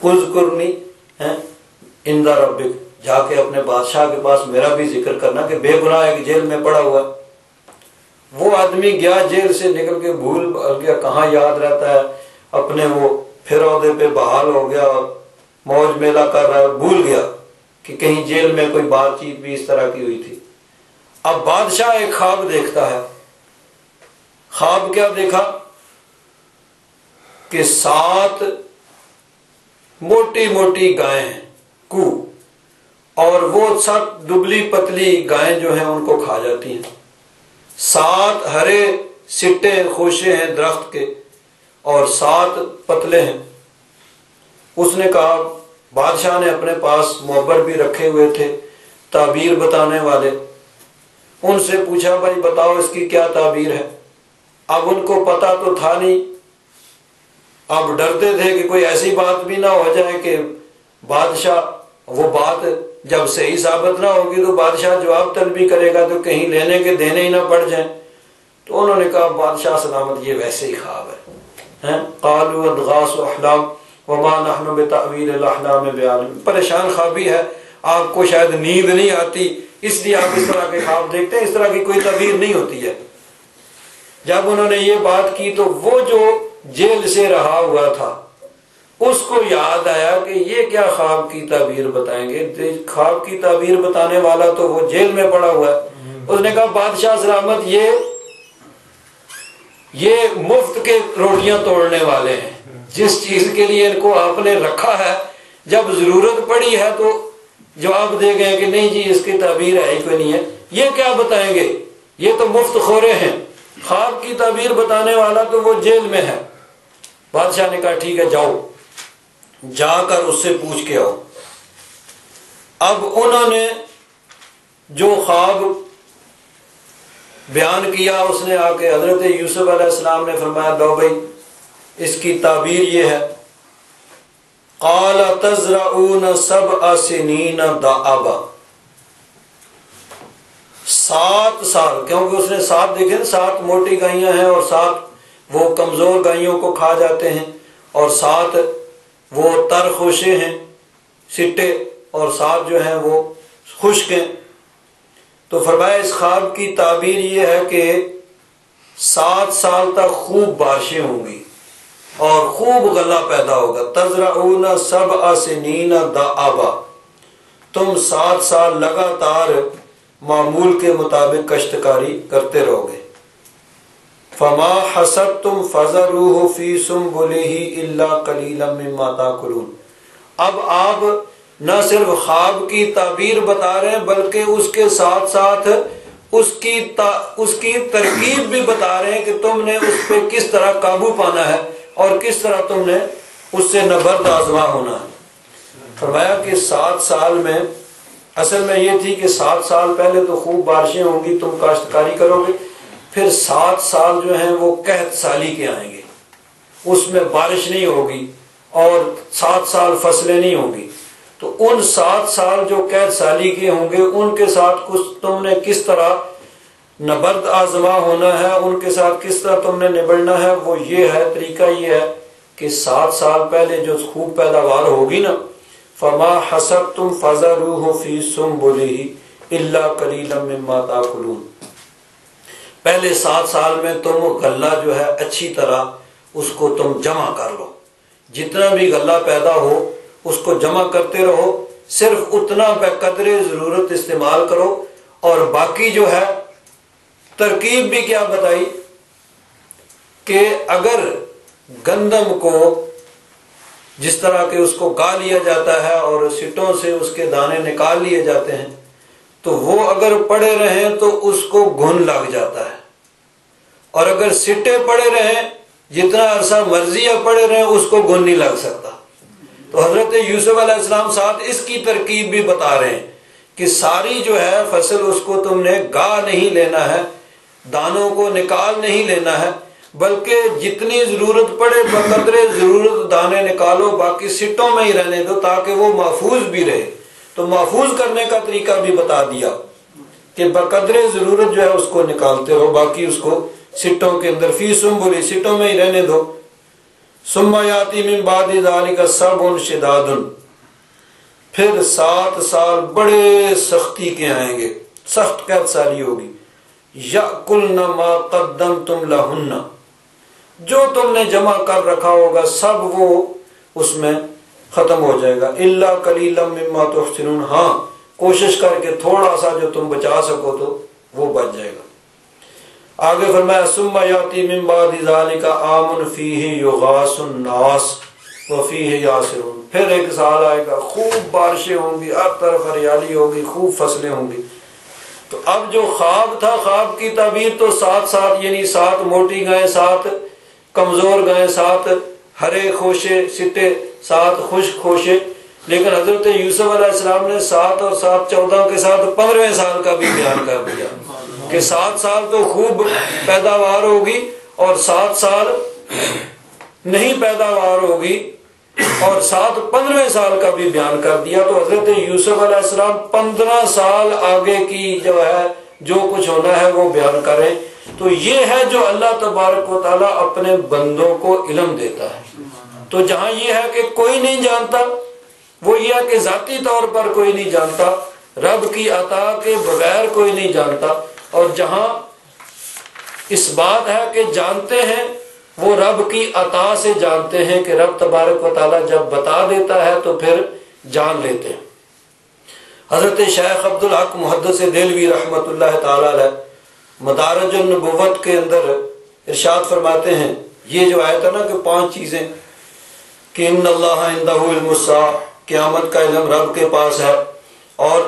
اذکرنی عند ربک، جا کے اپنے بادشاہ کے پاس میرا بھی ذکر کرنا کہ بے گناہ ایک جیل میں پڑا ہوا ہے۔ وہ آدمی گیا جیل سے نکل کے بھول گیا، کہاں یاد رہتا ہے اپنے، وہ پھر عہدے پہ بحال ہو گیا اور موج میلہ کر رہا ہے، بھول گیا کہ کہیں جیل میں کوئی بات چیت بھی اس طرح کی ہوئی تھی۔ اب بادشاہ ایک خواب دیکھتا ہے۔ خواب کیا دیکھا کہ 7 موٹی موٹی گائیں ہیں کو، اور وہ سب دبلی پتلی گائیں جو ہیں ان کو کھا جاتی ہیں۔ 7 ہرے سٹے خوشے ہیں درخت کے اور 7 پتلے ہیں۔ اس نے کہا، بادشاہ نے اپنے پاس معبر بھی رکھے ہوئے تھے تعبیر بتانے والے، ان سے پوچھا بھائی بتاؤ اس کی کیا تعبیر ہے۔ اب ان کو پتا تو تھا نہیں، اب ڈرتے تھے کہ کوئی ایسی بات بھی نہ ہو جائے کہ بادشاہ وہ بات جب صحیح ثابت نہ ہوگی تو بادشاہ جواب طلبی کرے گا تو کہیں لینے کے دینے ہی نہ پڑ جائیں۔ تو انہوں نے کہا بادشاہ سلامت یہ ویسے ہی خواب ہے۔ قالوا اضغاث احلام وما نحن بتأویل الاحلام بعالم، پریشان خوابی ہے، آپ کو شاید نیند نہیں آتی اس لیے آپ اس طرح کے خواب دیکھتے ہیں، اس طرح کی کوئی تعبیر نہیں ہوتی ہے۔ جب انہوں نے یہ بات کی تو وہ جو جیل سے رہا ہوا تھا اس کو یاد آیا کہ یہ کیا خواب کی تعبیر بتائیں گے، خواب کی تعبیر بتانے والا تو وہ جیل میں پڑا ہوا ہے۔ اس نے کہا بادشاہ سلامت یہ مفت کے روٹیاں توڑنے والے ہیں، جس چیز کے لیے ان کو آپ نے رکھا ہے جب ضرورت پڑی ہے تو جواب دے گئے کہ نہیں جی اس کی تعبیر ہے ہی کوئی نہیں ہے، یہ کیا بتائیں گے، یہ تو مفت خورے ہیں، خواب کی تعبیر بتانے والا تو وہ جیل میں ہے۔ بادشاہ نے کہا ٹھیک ہے جاؤ، جا کر اس سے پوچھ کے آؤ۔ اب انہوں نے جو خواب بیان کیا اس نے آ کے حضرت یوسف علیہ السلام نے فرمایا لو بھائی اس کی تعبیر یہ ہے، قال تزرعون 7 سنین دأبا، 7 سال، کیونکہ اس نے 7 دیکھے نا، 7 موٹی گائیاں ہیں اور 7 وہ کمزور گائیوں کو کھا جاتے ہیں، اور 7 وہ تر خوشے ہیں سٹے، اور 7 جو ہیں وہ خشک ہیں۔ تو فرمایا اس خواب کی تعبیر یہ ہے کہ 7 سال تک خوب بارشیں ہوں گی اور خوب غلہ پیدا ہوگا۔ تزرعون 7 سنین دأبا، تم 7 سال لگاتار معمول کے مطابق کاشتکاری کرتے رہو گے۔ فما حصدتم فذروه فی سنبلہ الا قلیلا مما تاکلون، اب آپ نہ صرف خواب کی تعبیر بتا رہے ہیں بلکہ اس کے ساتھ ساتھ اس کی ترکیب بھی بتا رہے ہیں کہ تم نے اس پہ کس طرح قابو پانا ہے اور کس طرح تم نے اس سے نبرد آزما ہونا ہے۔ فرمایا کہ 7 سال میں اصل میں یہ تھی کہ 7 سال پہلے تو خوب بارشیں ہوں گی، تم کاشتکاری کرو گے، پھر 7 سال جو ہیں وہ قحط سالی کے آئیں گے، اس میں بارش نہیں ہوگی اور 7 سال فصلیں نہیں ہوں گی۔ تو ان 7 سال جو قحط سالی کے ہوں گے ان کے ساتھ کچھ تم نے کس طرح نبرد آزما ہونا ہے، ان کے ساتھ کس طرح تم نے نبڑنا ہے، وہ یہ ہے، طریقہ یہ ہے کہ 7 سال پہلے جو خوب پیداوار ہوگی نا، فما حصدتم فذروه فی سنبلہ الا قلیلا مما تاکلون، پہلے 7 سال میں تم غلہ جو ہے اچھی طرح اس کو تم جمع کر لو، جتنا بھی غلہ پیدا ہو اس کو جمع کرتے رہو، صرف اتنا بقدر ضرورت استعمال کرو، اور باقی جو ہے ترکیب بھی کیا بتائی کہ اگر گندم کو جس طرح کہ اس کو گا لیا جاتا ہے اور سٹوں سے اس کے دانے نکال لیے جاتے ہیں تو وہ اگر پڑے رہیں تو اس کو گھن لگ جاتا ہے، اور اگر سٹے پڑے رہیں جتنا عرصہ مرضی پڑے رہیں اس کو گھن نہیں لگ سکتا۔ تو حضرت یوسف علیہ السلام ساتھ اس کی ترکیب بھی بتا رہے ہیں کہ ساری جو ہے فصل اس کو تم نے گا نہیں لینا ہے، دانوں کو نکال نہیں لینا ہے، بلکہ جتنی ضرورت پڑے بقدر ضرورت دانے نکالو، باقی سٹوں میں ہی رہنے دو تاکہ وہ محفوظ بھی رہے۔ تو محفوظ کرنے کا طریقہ بھی بتا دیا کہ بقدر ضرورت جو ہے اس کو نکالتے رہو، باقی اس کو سٹوں کے اندر فی سنبلی سٹوں میں ہی رہنے دو۔ ثم یاتی من بعد ذلک سبع شداد، پھر 7 سال بڑے سختی کے آئیں گے، سخت قحط سالی ہوگی۔ یأکلن ما قدمتم لہن، جو تم نے جمع کر رکھا ہوگا سب وہ اس میں ختم ہو جائے گا، الا قلیلا مما تحسنون، ہاں کوشش کر کے تھوڑا سا جو تم بچا سکو تو وہ بچ جائے گا۔ آگے فرمایا ثم یاتی من بعد ذلک عام فیہ یغاث الناس وفیہ یعصرون، پھر ایک سال آئے گا خوب بارشیں ہوں گی، ہر طرف ہریالی ہوگی، خوب فصلیں ہوں گی۔ تو اب جو خواب تھا، خواب کی تعبیر تو 7 یعنی 7 موٹی گائیں، 7 کمزور گائیں، 7 ہرے خوشے سٹے، 7 خشک خوشے، لیکن حضرت یوسف علیہ السلام نے 7 اور 7 14 کے ساتھ 15ویں سال کا بھی بیان کر دیا کہ 7 سال تو خوب پیداوار ہوگی اور 7 سال نہیں پیداوار ہوگی، اور 15ویں سال کا بھی بیان کر دیا۔ تو حضرت یوسف علیہ السلام 15 سال آگے کی جو ہے جو کچھ ہونا ہے وہ بیان کریں۔ تو یہ ہے جو اللہ تبارک و تعالیٰ اپنے بندوں کو علم دیتا ہے۔ تو جہاں یہ ہے کہ کوئی نہیں جانتا، وہ یہ ہے کہ ذاتی طور پر کوئی نہیں جانتا، رب کی عطا کے بغیر کوئی نہیں جانتا، اور جہاں اس بات ہے کہ جانتے ہیں وہ رب کی عطا سے جانتے ہیں کہ رب تبارک و تعالیٰ جب بتا دیتا ہے تو پھر جان لیتے ہیں۔ حضرت شیخ عبدالحق محدث دہلوی رحمۃ اللہ تعالی علیہ مدارج النبوت کے اندر ارشاد فرماتے ہیں، یہ جو آیت ہے نا کہ 5 چیزیں کہ ان اللہ عندہ علم الساعہ، قیامت کا علم رب کے پاس ہے، اور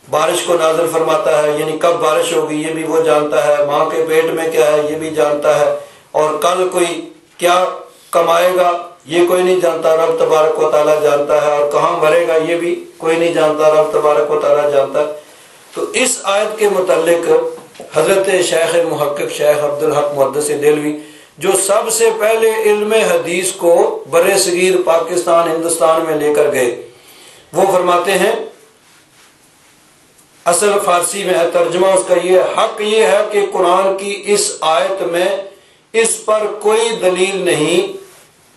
بارش کو نازل فرماتا ہے یعنی کب بارش ہوگی یہ بھی وہ جانتا ہے، ماں کے پیٹ میں کیا ہے یہ بھی جانتا ہے، اور کل کوئی کیا کمائے گا یہ کوئی نہیں جانتا، رب تبارک و تعالیٰ جانتا ہے، اور کہاں مرے گا یہ بھی کوئی نہیں جانتا، رب تبارک و تعالیٰ جانتا ہے۔ تو اس آیت کے متعلق حضرت شیخ محقق شیخ عبدالحق محدث دہلوی جو سب سے پہلے علم حدیث کو برِ صغیر پاکستان ہندوستان میں لے کر گئے، وہ فرماتے ہیں، اصل فارسی میں ہے ترجمہ اس کا یہ، حق یہ ہے کہ قرآن کی اس آیت میں اس پر کوئی دلیل نہیں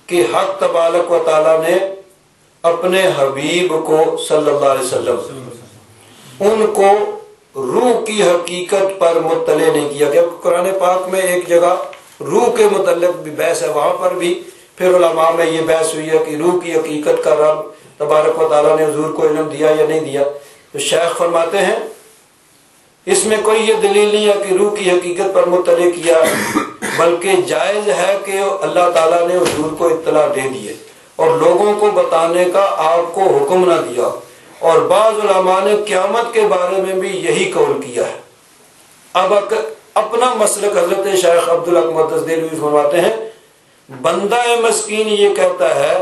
کہ حق تبارک و تعالیٰ نے اپنے حبیب کو صلی اللہ علیہ وسلم ان کو روح کی حقیقت پر مطلع نہیں کیا گیا۔ قرآن پاک میں ایک جگہ روح کے متعلق بھی بحث ہے، وہاں پر بھی پھر علماء میں یہ بحث ہوئی ہے کہ روح کی حقیقت کا رب تبارک و تعالیٰ نے حضور کو علم دیا یا نہیں دیا۔ تو شیخ فرماتے ہیں اس میں کوئی یہ دلیل نہیں ہے کہ روح کی حقیقت پر مطلع کیا، بلکہ جائز ہے کہ اللہ تعالیٰ نے حضور کو اطلاع دے دیے اور لوگوں کو بتانے کا آپ کو حکم نہ دیا، اور بعض علماء نے قیامت کے بارے میں بھی یہی قول کیا ہے۔ اب اپنا مسلک حضرت شیخ عبدالحق محدث دہلوی فرماتے ہیں، بندہ مسکین یہ کہتا ہے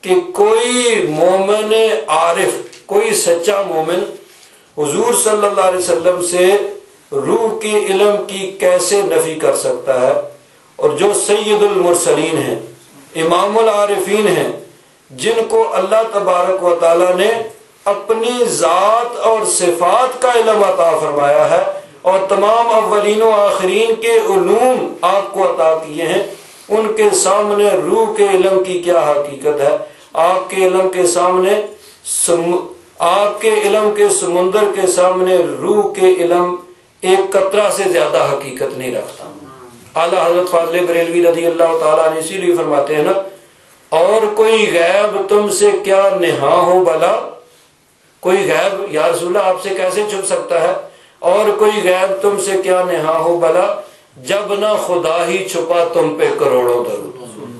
کہ کوئی مومن عارف، کوئی سچا مومن حضور صلی اللہ علیہ وسلم سے روح کے علم کی کیسے نفی کر سکتا ہے، اور جو سید المرسلین ہیں، امام العارفین ہیں، جن کو اللہ تبارک و تعالیٰ نے اپنی ذات اور صفات کا علم عطا فرمایا ہے اور تمام اولین و آخرین کے علوم آپ کو عطا کیے ہیں، ان کے سامنے روح کے علم کی کیا حقیقت ہے؟ آپ کے علم کے سامنے آپ کے علم کے سمندر کے سامنے روح کے علم ایک قطرہ سے زیادہ حقیقت نہیں رکھتا۔ اعلیٰ حضرت فاضل بریلوی رضی اللہ تعالیٰ عنہ اسی لیے فرماتے ہیں نا، اور کوئی غیب تم سے کیا نہاں ہو بھلا، کوئی غیب یا رسول اللہ آپ سے کیسے چھپ سکتا ہے، اور کوئی غیب تم سے کیا نہاں ہو بھلا، جب نہ خدا ہی چھپا تم پہ کروڑوں درود۔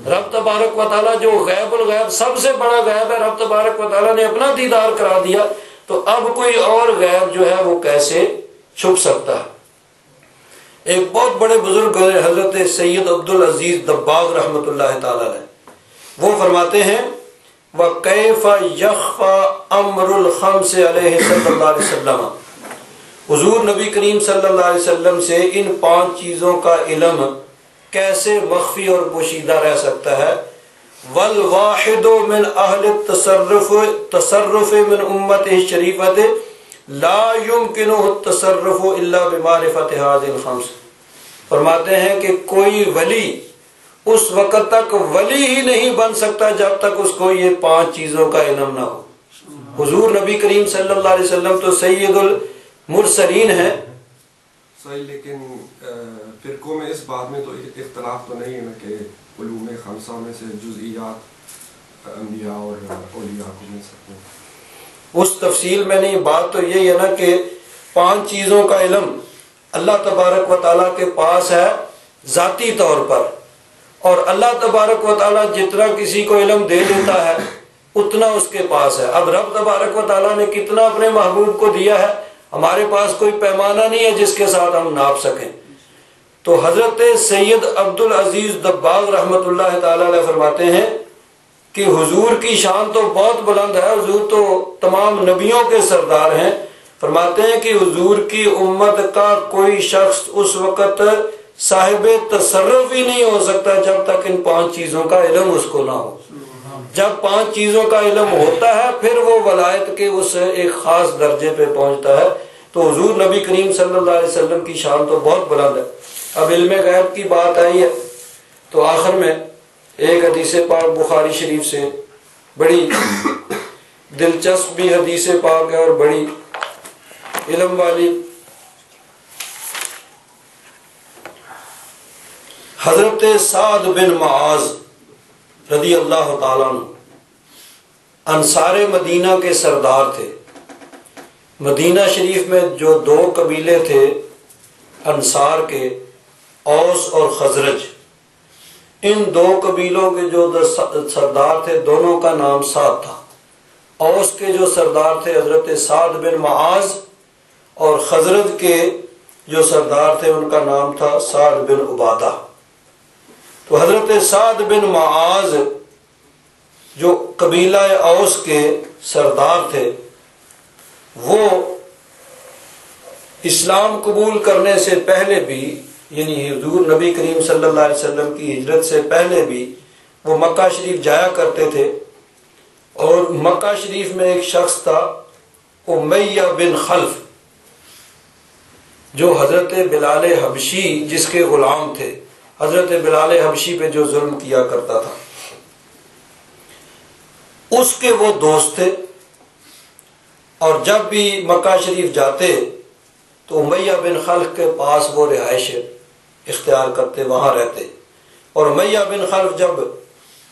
رب تبارک و تعالیٰ جو غیب الغیب سب سے بڑا غیب ہے، رب تبارک و تعالیٰ نے اپنا دیدار کرا دیا، تو اب کوئی اور غیب جو ہے وہ کیسے چھپ سکتا ہے۔ ایک بہت بڑے بزرگ حضرت سید عبدالعزیز دباغ رحمۃ اللہ تعالی علیہ، وہ فرماتے ہیں وَكَيْفَ يَخْفَى أَمْرُ الْخَمْسِ عَلَيْهِ صلی اللہ علیہ وسلم، حضور نبی کریم صلی اللہ علیہ وسلم سے ان 5 چیزوں کا علم کیسے مخفی اور پوشیدہ رہ سکتا ہے؟ وَالْوَاحِدُ مِنْ أَهْلِ التصرف مِنْ أُمَّتِهِ الشَّرِيفَةِ لَا يُمْكِنُهُ التصرف إِلَّا بِمَعْرِفَةِ هَذِهِ الْخَمْسِ، فرماتے ہیں کہ کوئی ولی اس وقت تک ولی ہی نہیں بن سکتا جب تک اس کو یہ 5 چیزوں کا علم نہ ہو۔ حضور نبی کریم صلی اللہ علیہ وسلم تو سید المرسلین ہیں، صحیح، لیکن فرقوں میں اس بات میں تو اختلاف تو نہیں ہے نا کہ علوم خمسہ میں سے جزئیات انبیاء اور اولیاء کو مل سکتے ہیں۔ اس تفصیل میں نہیں، بات تو یہی ہے نا کہ 5 چیزوں کا علم اللہ تبارک و تعالیٰ کے پاس ہے ذاتی طور پر، اور اللہ تبارک و تعالیٰ جتنا کسی کو علم دے دیتا ہے اتنا اس کے پاس ہے۔ اب رب تبارک و تعالیٰ نے کتنا اپنے محبوب کو دیا ہے، ہمارے پاس کوئی پیمانہ نہیں ہے جس کے ساتھ ہم ناپ سکیں۔ تو حضرت سید عبدالعزیز دباغ رحمۃ اللہ تعالی علیہ فرماتے ہیں کہ حضور کی شان تو بہت بلند ہے، حضور تو تمام نبیوں کے سردار ہیں۔ فرماتے ہیں کہ حضور کی امت کا کوئی شخص اس وقت صاحب تصرف ہی نہیں ہو سکتا جب تک ان 5 چیزوں کا علم اس کو نہ ہو۔ جب 5 چیزوں کا علم ہوتا ہے پھر وہ ولایت کے اس ایک خاص درجے پہ پہنچتا ہے۔ تو حضور نبی کریم صلی اللہ علیہ وسلم کی شان تو بہت بلند ہے۔ اب علم غیب کی بات آئی ہے تو آخر میں ایک حدیث پاک بخاری شریف سے، بڑی دلچسپ بھی حدیث پاک ہے اور بڑی علم والی، حضرت سعد بن معاذ رضی اللہ تعالیٰ عنہ انصار مدینہ کے سردار تھے۔ مدینہ شریف میں جو 2 قبیلے تھے انصار کے، اوس اور خزرج، ان 2 قبیلوں کے جو سردار تھے دونوں کا نام سعد تھا۔ اوس کے جو سردار تھے حضرت سعد بن معاذ، اور خزرج کے جو سردار تھے ان کا نام تھا سعد بن عبادہ۔ تو حضرت سعد بن معاذ جو قبیلہ اوس کے سردار تھے، وہ اسلام قبول کرنے سے پہلے بھی، یعنی حضور نبی کریم صلی اللہ علیہ وسلم کی ہجرت سے پہلے بھی وہ مکہ شریف جایا کرتے تھے، اور مکہ شریف میں ایک شخص تھا امیہ بن خلف، جو حضرت بلال حبشی جس کے غلام تھے، حضرت بلال حبشی پہ جو ظلم کیا کرتا تھا، اس کے وہ دوست تھے، اور جب بھی مکہ شریف جاتے تو امیہ بن خلف کے پاس وہ رہائش اختیار کرتے، وہاں رہتے، اور امیہ بن خلف جب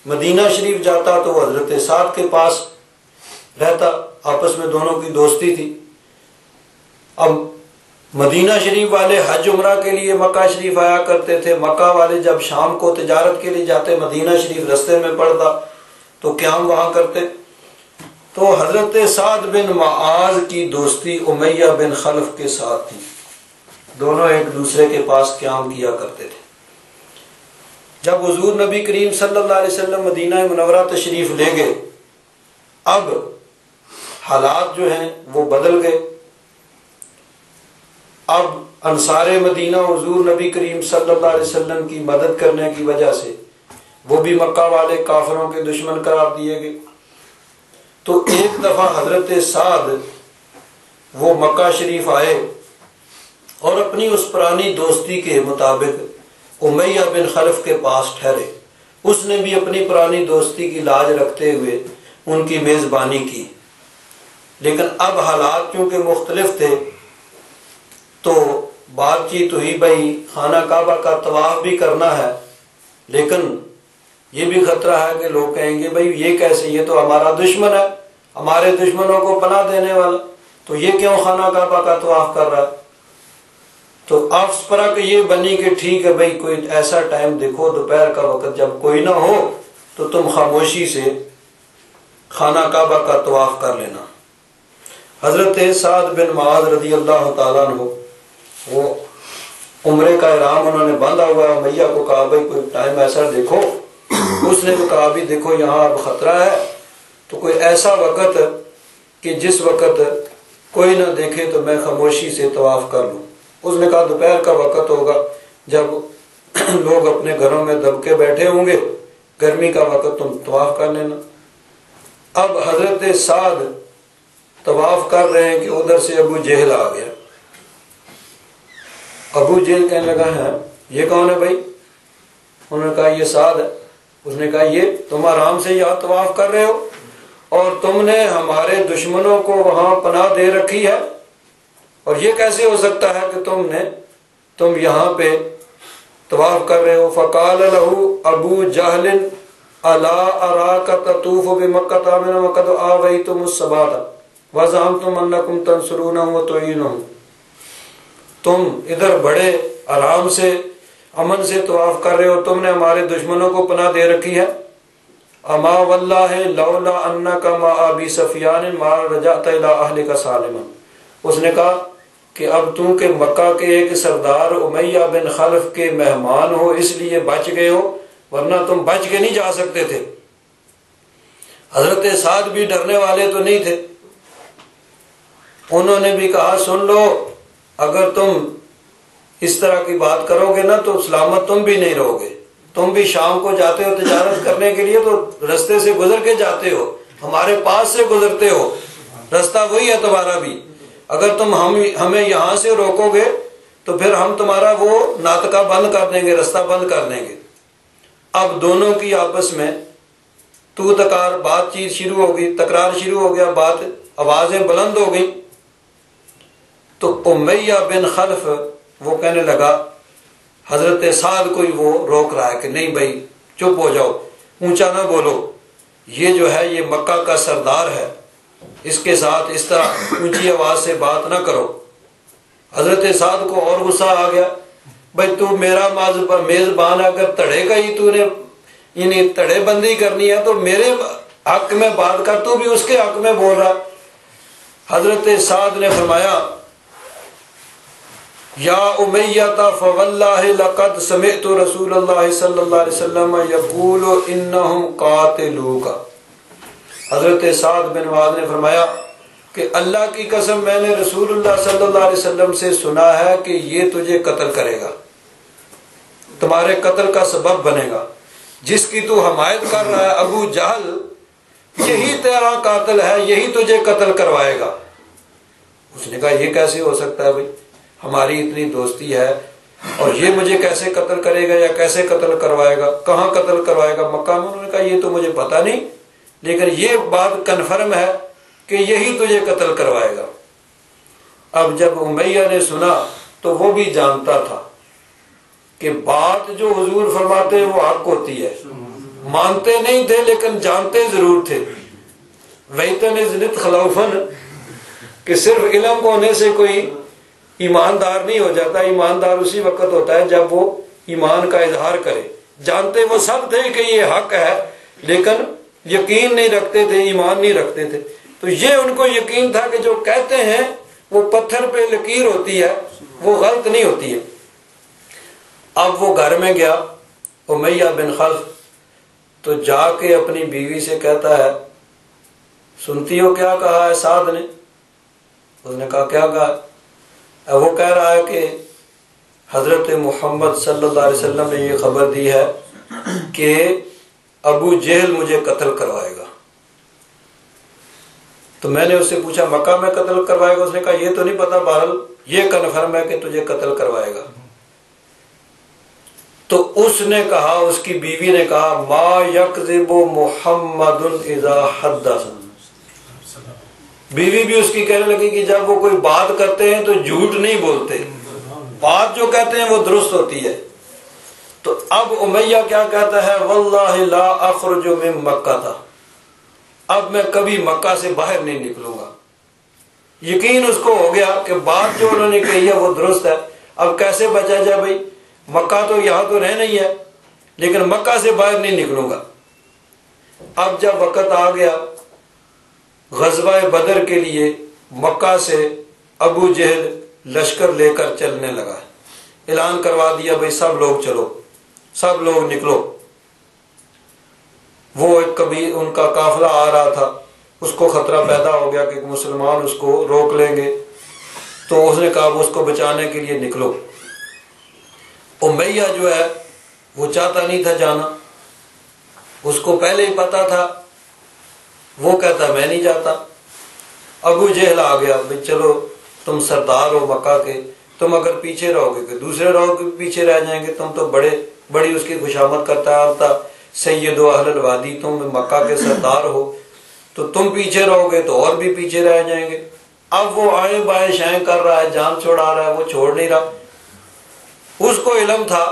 مدینہ شریف جاتا تو وہ حضرت سعد کے پاس رہتا، آپس میں دونوں کی دوستی تھی۔ اب مدینہ شریف والے حج عمرہ کے لیے مکہ شریف آیا کرتے تھے، مکہ والے جب شام کو تجارت کے لیے جاتے، مدینہ شریف رستے میں پڑتا تو قیام وہاں کرتے۔ تو حضرت سعد بن معاذ کی دوستی امیہ بن خلف کے ساتھ تھی، دونوں ایک دوسرے کے پاس قیام کیا کرتے تھے۔ جب حضور نبی کریم صلی اللہ علیہ وسلم مدینہ منورہ تشریف لے گئے، اب حالات جو ہیں وہ بدل گئے۔ اب انصار مدینہ حضور نبی کریم صلی اللہ علیہ وسلم کی مدد کرنے کی وجہ سے وہ بھی مکہ والے کافروں کے دشمن قرار دیے گئے۔ تو ایک دفعہ حضرت سعد وہ مکہ شریف آئے اور اپنی اس پرانی دوستی کے مطابق امیہ بن خلف کے پاس ٹھہرے۔ اس نے بھی اپنی پرانی دوستی کی لاج رکھتے ہوئے ان کی میزبانی کی، لیکن اب حالات چونکہ مختلف تھے تو بات چیت ہوئی بھائی خانہ کعبہ کا طواف بھی کرنا ہے، لیکن یہ بھی خطرہ ہے کہ لوگ کہیں گے بھائی یہ کیسے، یہ تو ہمارا دشمن ہے، ہمارے دشمنوں کو پناہ دینے والا، تو یہ کیوں خانہ کعبہ کا طواف کر رہا ہے؟ تو آفس پرا کہ یہ بنی کہ ٹھیک ہے بھائی کوئی ایسا ٹائم دیکھو دوپہر کا وقت جب کوئی نہ ہو تو تم خاموشی سے خانہ کعبہ کا طواف کر لینا۔ حضرت سعد بن معاذ رضی اللہ تعالیٰ عنہ وہ عمرے کا احرام انہوں نے باندھا ہوا ہے، امیہ کو کہا بھائی کوئی ٹائم ایسا دیکھو، اس نے بھی کہا بھی دیکھو یہاں اب خطرہ ہے، تو کوئی ایسا وقت کہ جس وقت کوئی نہ دیکھے تو میں خاموشی سے طواف کر لوں۔ اس نے کہا دوپہر کا وقت ہوگا جب لوگ اپنے گھروں میں دب کے بیٹھے ہوں گے، گرمی کا وقت تم طواف کر لینا۔ اب حضرت سعد طواف کر رہے ہیں کہ ادھر سے ابو جہل آ گیا۔ ابو جہل کہنے لگا ہے یہ کون ہے بھائی؟ انہوں نے کہا یہ سعد ہے۔ اس نے کہا یہ تم آرام سے یہاں طواف کر رہے ہو اور تم نے ہمارے دشمنوں کو وہاں پناہ دے رکھی ہے، اور یہ کیسے ہو سکتا ہے کہ تم یہاں پہ طواف کر رہے ہو؟ فقال له ابو جہل الا اراک تطوف بمکۃ آمنا وقد آویتم الصباۃ وزعمتم انکم تنصرونہ وتعینہ۔ تم ادھر بڑے آرام سے امن سے طواف کر رہے ہو، تم نے ہمارے دشمنوں کو پناہ دے رکھی ہے۔ اما واللہ لولا انک ما ابی سفیان ما رجعت الی اہلک سالما۔ اس نے کہا کہ اب تم کہ مکہ کے ایک سردار امیہ بن خلف کے مہمان ہو اس لیے بچ گئے ہو، ورنہ تم بچ کے نہیں جا سکتے تھے۔ حضرت سعد بھی ڈرنے والے تو نہیں تھے، انہوں نے بھی کہا سن لو اگر تم اس طرح کی بات کرو گے نا تو سلامت تم بھی نہیں رہو گے، تم بھی شام کو جاتے ہو تجارت کرنے کے لیے تو رستے سے گزر کے جاتے ہو، ہمارے پاس سے گزرتے ہو، رستہ وہی ہے تمہارا بھی، اگر تم ہمیں یہاں سے روکو گے تو پھر ہم تمہارا وہ ناطقہ بند کر دیں گے، رستہ بند کر دیں گے۔ اب دونوں کی آپس میں تو تکار بات چیت شروع ہو گئی، تکرار شروع ہو گیا، بات آوازیں بلند ہو گئی۔ تو امیہ بن خلف وہ کہنے لگا حضرت سعد کو ہی وہ روک رہا ہے کہ نہیں بھائی چپ ہو جاؤ، اونچا نہ بولو، یہ جو ہے یہ مکہ کا سردار ہے، اس کے ساتھ اس طرح اونچی آواز سے بات نہ کرو۔ حضرت سعد کو اور غصہ آ گیا، بھائی تو میرا میزبان ہے، اگر تڑے کا ہی تو نے یعنی تڑے بندی کرنی ہے تو میرے حق میں بات کر، تو بھی اس کے حق میں بول رہا۔ حضرت سعد نے فرمایا یا امیہ فواللہ لقد سمعت رسول اللہ صلی اللہ علیہ وسلم یقول انہم قاتلوک۔ حضرت سعد بن معاذ نے فرمایا کہ اللہ کی قسم میں نے رسول اللہ صلی اللہ علیہ وسلم سے سنا ہے کہ یہ تجھے قتل کرے گا، تمہارے قتل کا سبب بنے گا، جس کی تو حمایت کر رہا ہے ابو جہل، یہی تیرا قاتل ہے، یہی تجھے قتل کروائے گا۔ اس نے کہا یہ کیسے ہو سکتا ہے بھائی، ہماری اتنی دوستی ہے اور یہ مجھے کیسے قتل کرے گا یا کیسے قتل کروائے گا، کہاں قتل کروائے گا، مکہ میں؟ انہوں نے کہا یہ تو مجھے پتا نہیں، لیکن یہ بات کنفرم ہے کہ یہی تجھے قتل کروائے گا۔ اب جب امیہ نے سنا تو وہ بھی جانتا تھا کہ بات جو حضور فرماتے ہیں وہ حق ہوتی ہے، مانتے نہیں تھے لیکن جانتے ضرور تھے۔ ویتن زلت خلوفن، کہ صرف علم ہونے سے کوئی ایماندار نہیں ہو جاتا، ایماندار اسی وقت ہوتا ہے جب وہ ایمان کا اظہار کرے۔ جانتے وہ سب تھے کہ یہ حق ہے لیکن یقین نہیں رکھتے تھے، ایمان نہیں رکھتے تھے۔ تو یہ ان کو یقین تھا کہ جو کہتے ہیں وہ پتھر پہ لکیر ہوتی ہے، وہ غلط نہیں ہوتی ہے۔ اب وہ گھر میں گیا امیہ بن خلف، تو جا کے اپنی بیوی سے کہتا ہے سنتی ہو کیا کہا ہے سعد نے؟ اس نے کہا کیا کہا؟ وہ کہہ رہا ہے کہ حضرت محمد صلی اللہ علیہ وسلم نے یہ خبر دی ہے کہ ابو جہل مجھے قتل کروائے گا۔ تو میں نے اس سے پوچھا مکہ میں قتل کروائے گا؟ اس نے کہا یہ تو نہیں پتا، بہرحال یہ کنفرم ہے کہ تجھے قتل کروائے گا۔ تو اس نے کہا، اس کی بیوی نے کہا ما یکذب محمد اذا حدث۔ بیوی بھی اس کی کہنے لگی کہ جب وہ کوئی بات کرتے ہیں تو جھوٹ نہیں بولتے، بات جو کہتے ہیں وہ درست ہوتی ہے۔ تو اب امیہ کیا کہتا ہے واللہ لا اخرج من مکہ تھا، اب میں کبھی مکہ سے باہر نہیں نکلوں گا۔ یقین اس کو ہو گیا کہ بات جو انہوں نے کہی ہے وہ درست ہے، اب کیسے بچا جائے بھائی، مکہ تو یہاں تو رہنا ہی ہے لیکن مکہ سے باہر نہیں نکلوں گا۔ اب جب وقت آ گیا غزوہ بدر کے لیے، مکہ سے ابو جہل لشکر لے کر چلنے لگا، اعلان کروا دیا بھائی سب لوگ چلو، سب لوگ نکلو۔ وہ ایک کبھی ان کا قافلہ آ رہا تھا، اس کو خطرہ پیدا ہو گیا کہ مسلمان اس کو روک لیں گے، تو اس نے کہا وہ اس کو بچانے کے لیے نکلو۔ امیہ جو ہے وہ چاہتا نہیں تھا جانا، اس کو پہلے ہی پتا تھا، وہ کہتا میں نہیں جاتا۔ ابو جہل آ گیا، بھائی چلو تم سردار ہو مکہ کے، تم اگر پیچھے رہو گے کہ دوسرے رہو گے پیچھے رہ جائیں گے، تم تو بڑی اس کی خوشامد کرتا ہے، آتا سید و اہل الوادی، تم مکہ کے سردار ہو، تو تم پیچھے رہو گے تو اور بھی پیچھے رہ جائیں گے۔ اب وہ آئیں بائیں شائیں کر رہا ہے، جان چھوڑا رہا ہے، وہ چھوڑ نہیں رہا۔ اس کو علم تھا،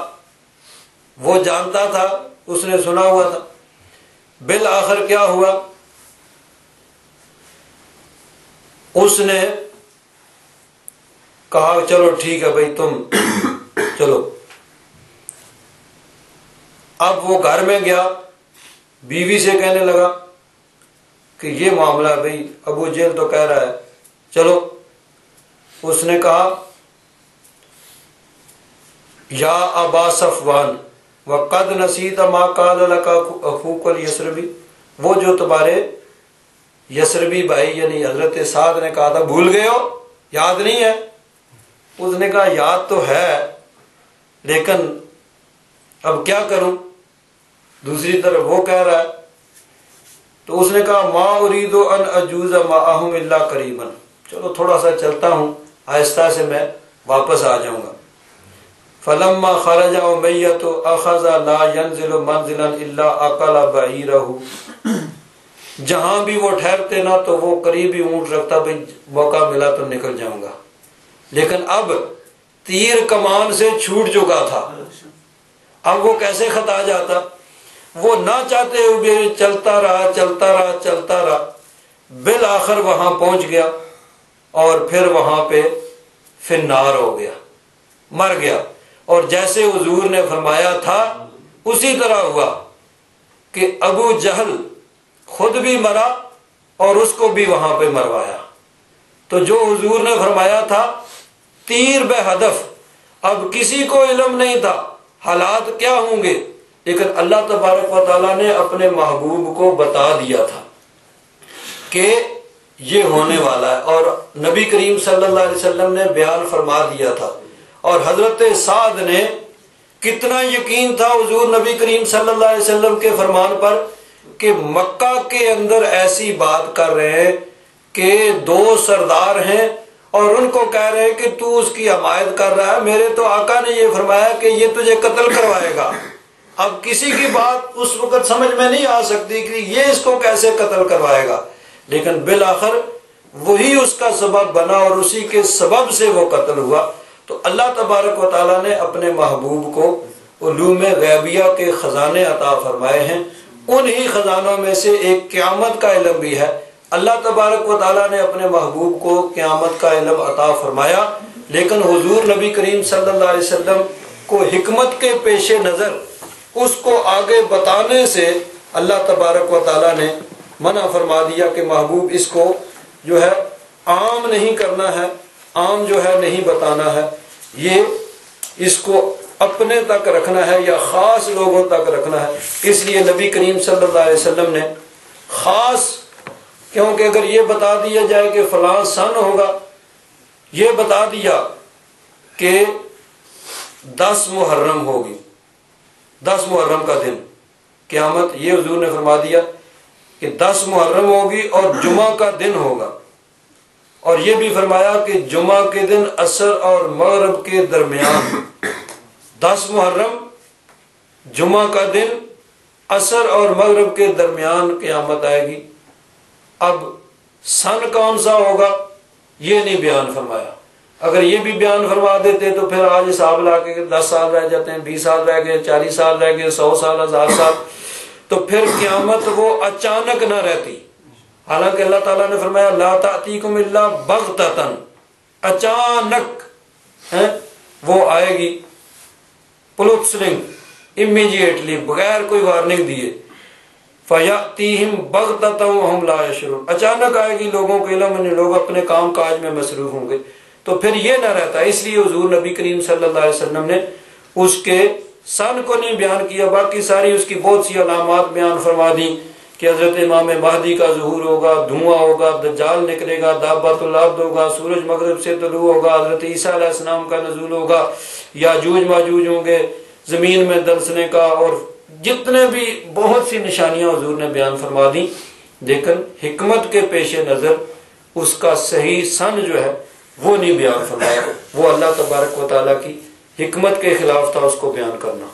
وہ جانتا تھا، اس نے سنا ہوا تھا۔ بالآخر کیا ہوا، اس نے کہا چلو ٹھیک ہے بھائی تم چلو۔ اب وہ گھر میں گیا، بیوی سے کہنے لگا کہ یہ معاملہ ہے بھائی، ابو جہل تو کہہ رہا ہے چلو۔ اس نے کہا یا ابا صفوان وقد نسیت ما قال لك اخوك اليسربی، وہ جو تمہارے یسربی بھائی یعنی حضرت سعد نے کہا تھا بھول گئے ہو، یاد نہیں ہے؟ اس نے کہا یاد تو ہے لیکن اب کیا کروں، دوسری طرف وہ کہہ رہا ہے۔ تو اس نے کہا ما اريد ان اجوز معهم الا قریبا، چلو تھوڑا سا چلتا ہوں، آہستہ سے میں واپس آ جاؤں گا۔ فلما خرج امیہ اخذ لا ينزل منزلا الا اقل بعیرہ، جہاں بھی وہ ٹھہرتے نا تو وہ قریبی اونٹ رکھتا، بھائی موقع ملا تو نکل جاؤں گا۔ لیکن اب تیر کمان سے چھوٹ چکا تھا، اب وہ کیسے خطا جاتا، وہ نہ چاہتے ہوئے چلتا رہا، بالآخر وہاں پہنچ گیا اور پھر وہاں پہ فنار ہو گیا، مر گیا۔ اور جیسے حضور نے فرمایا تھا اسی طرح ہوا کہ ابو جہل خود بھی مرا اور اس کو بھی وہاں پہ مروایا۔ تو جو حضور نے فرمایا تھا تیر بے ہدف، اب کسی کو علم نہیں تھا حالات کیا ہوں گے، لیکن اللہ تبارک و تعالیٰ نے اپنے محبوب کو بتا دیا تھا کہ یہ ہونے والا ہے، اور نبی کریم صلی اللہ علیہ وسلم نے بیان فرما دیا تھا۔ اور حضرت سعد نے کتنا یقین تھا حضور نبی کریم صلی اللہ علیہ وسلم کے فرمان پر کہ مکہ کے اندر ایسی بات کر رہے ہیں کہ دو سردار ہیں اور ان کو کہہ رہے ہیں کہ تو اس کی حمایت کر رہا ہے، میرے تو آقا نے یہ فرمایا کہ یہ تجھے قتل کروائے گا۔ اب کسی کی بات اس وقت سمجھ میں نہیں آ سکتی کہ یہ اس کو کیسے قتل کروائے گا، لیکن بالآخر وہی اس کا سبب بنا اور اسی کے سبب سے وہ قتل ہوا۔ تو اللہ تبارک و تعالیٰ نے اپنے محبوب کو علوم غیبیہ کے خزانے عطا فرمائے ہیں، انہی خزانوں میں سے ایک قیامت کا علم بھی ہے۔ اللہ تبارک و تعالیٰ نے اپنے محبوب کو قیامت کا علم عطا فرمایا، لیکن حضور نبی کریم صلی اللہ علیہ وسلم کو حکمت کے پیش نظر اس کو آگے بتانے سے اللہ تبارک و تعالیٰ نے منع فرما دیا کہ محبوب اس کو جو ہے عام نہیں کرنا ہے، عام جو ہے نہیں بتانا ہے، یہ اس کو اپنے تک رکھنا ہے یا خاص لوگوں تک رکھنا ہے۔ اس لیے نبی کریم صلی اللہ علیہ وسلم نے خاص، کیونکہ اگر یہ بتا دیا جائے کہ فلاں سن ہوگا، یہ بتا دیا کہ 10 محرم ہوگی، 10 محرم کا دن قیامت، یہ حضور نے فرما دیا کہ 10 محرم ہوگی اور جمعہ کا دن ہوگا، اور یہ بھی فرمایا کہ جمعہ کے دن عصر اور مغرب کے درمیان، 10 محرم جمعہ کا دن عصر اور مغرب کے درمیان قیامت آئے گی۔ اب سن کون سا ہوگا یہ نہیں بیان فرمایا، اگر یہ بھی بیان فرما دیتے تو پھر آج حساب لا کے 10 سال رہ جاتے ہیں، 20 سال رہ گئے، 40 سال رہ گئے، 100 سال، 1000 سال، تو پھر قیامت وہ اچانک نہ رہتی۔ حالانکہ اللہ تعالیٰ نے فرمایا لا تأتیکم الا بغتۃ، اچانک وہ آئے گی، پلوپسلنگ، امیجیٹلی، بغیر کوئی وارننگ دیے، فَيَأْتِيهِمْ بَغْتَةً وَهُمْ لَا يَشْعُرُونَ، اچانک آئے گی لوگوں کو علم نہیں، لوگ اپنے کام کاج میں مصروف ہوں گے، تو پھر یہ نہ رہتا۔ اس لیے حضور نبی کریم صلی اللہ علیہ وسلم نے اس کے سن کو نہیں بیان کیا، باقی ساری اس کی بہت سی علامات بیان فرما دی کہ حضرت امام مہدی کا ظہور ہوگا، دھواں ہوگا، دجال نکلے گا، دابۃ الارض ہوگا، سورج مغرب سے طلوع ہوگا، حضرت عیسیٰ علیہ السلام کا نزول ہوگا، یاجوج ماجوج ہوں گے، زمین میں دلسنے کا، اور جتنے بھی بہت سی نشانیاں حضور نے بیان فرما دی، لیکن حکمت کے پیش نظر اس کا صحیح سن جو ہے وہ نہیں بیان فرمایا۔ وہ اللہ تبارک و تعالیٰ کی حکمت کے خلاف تھا اس کو بیان کرنا۔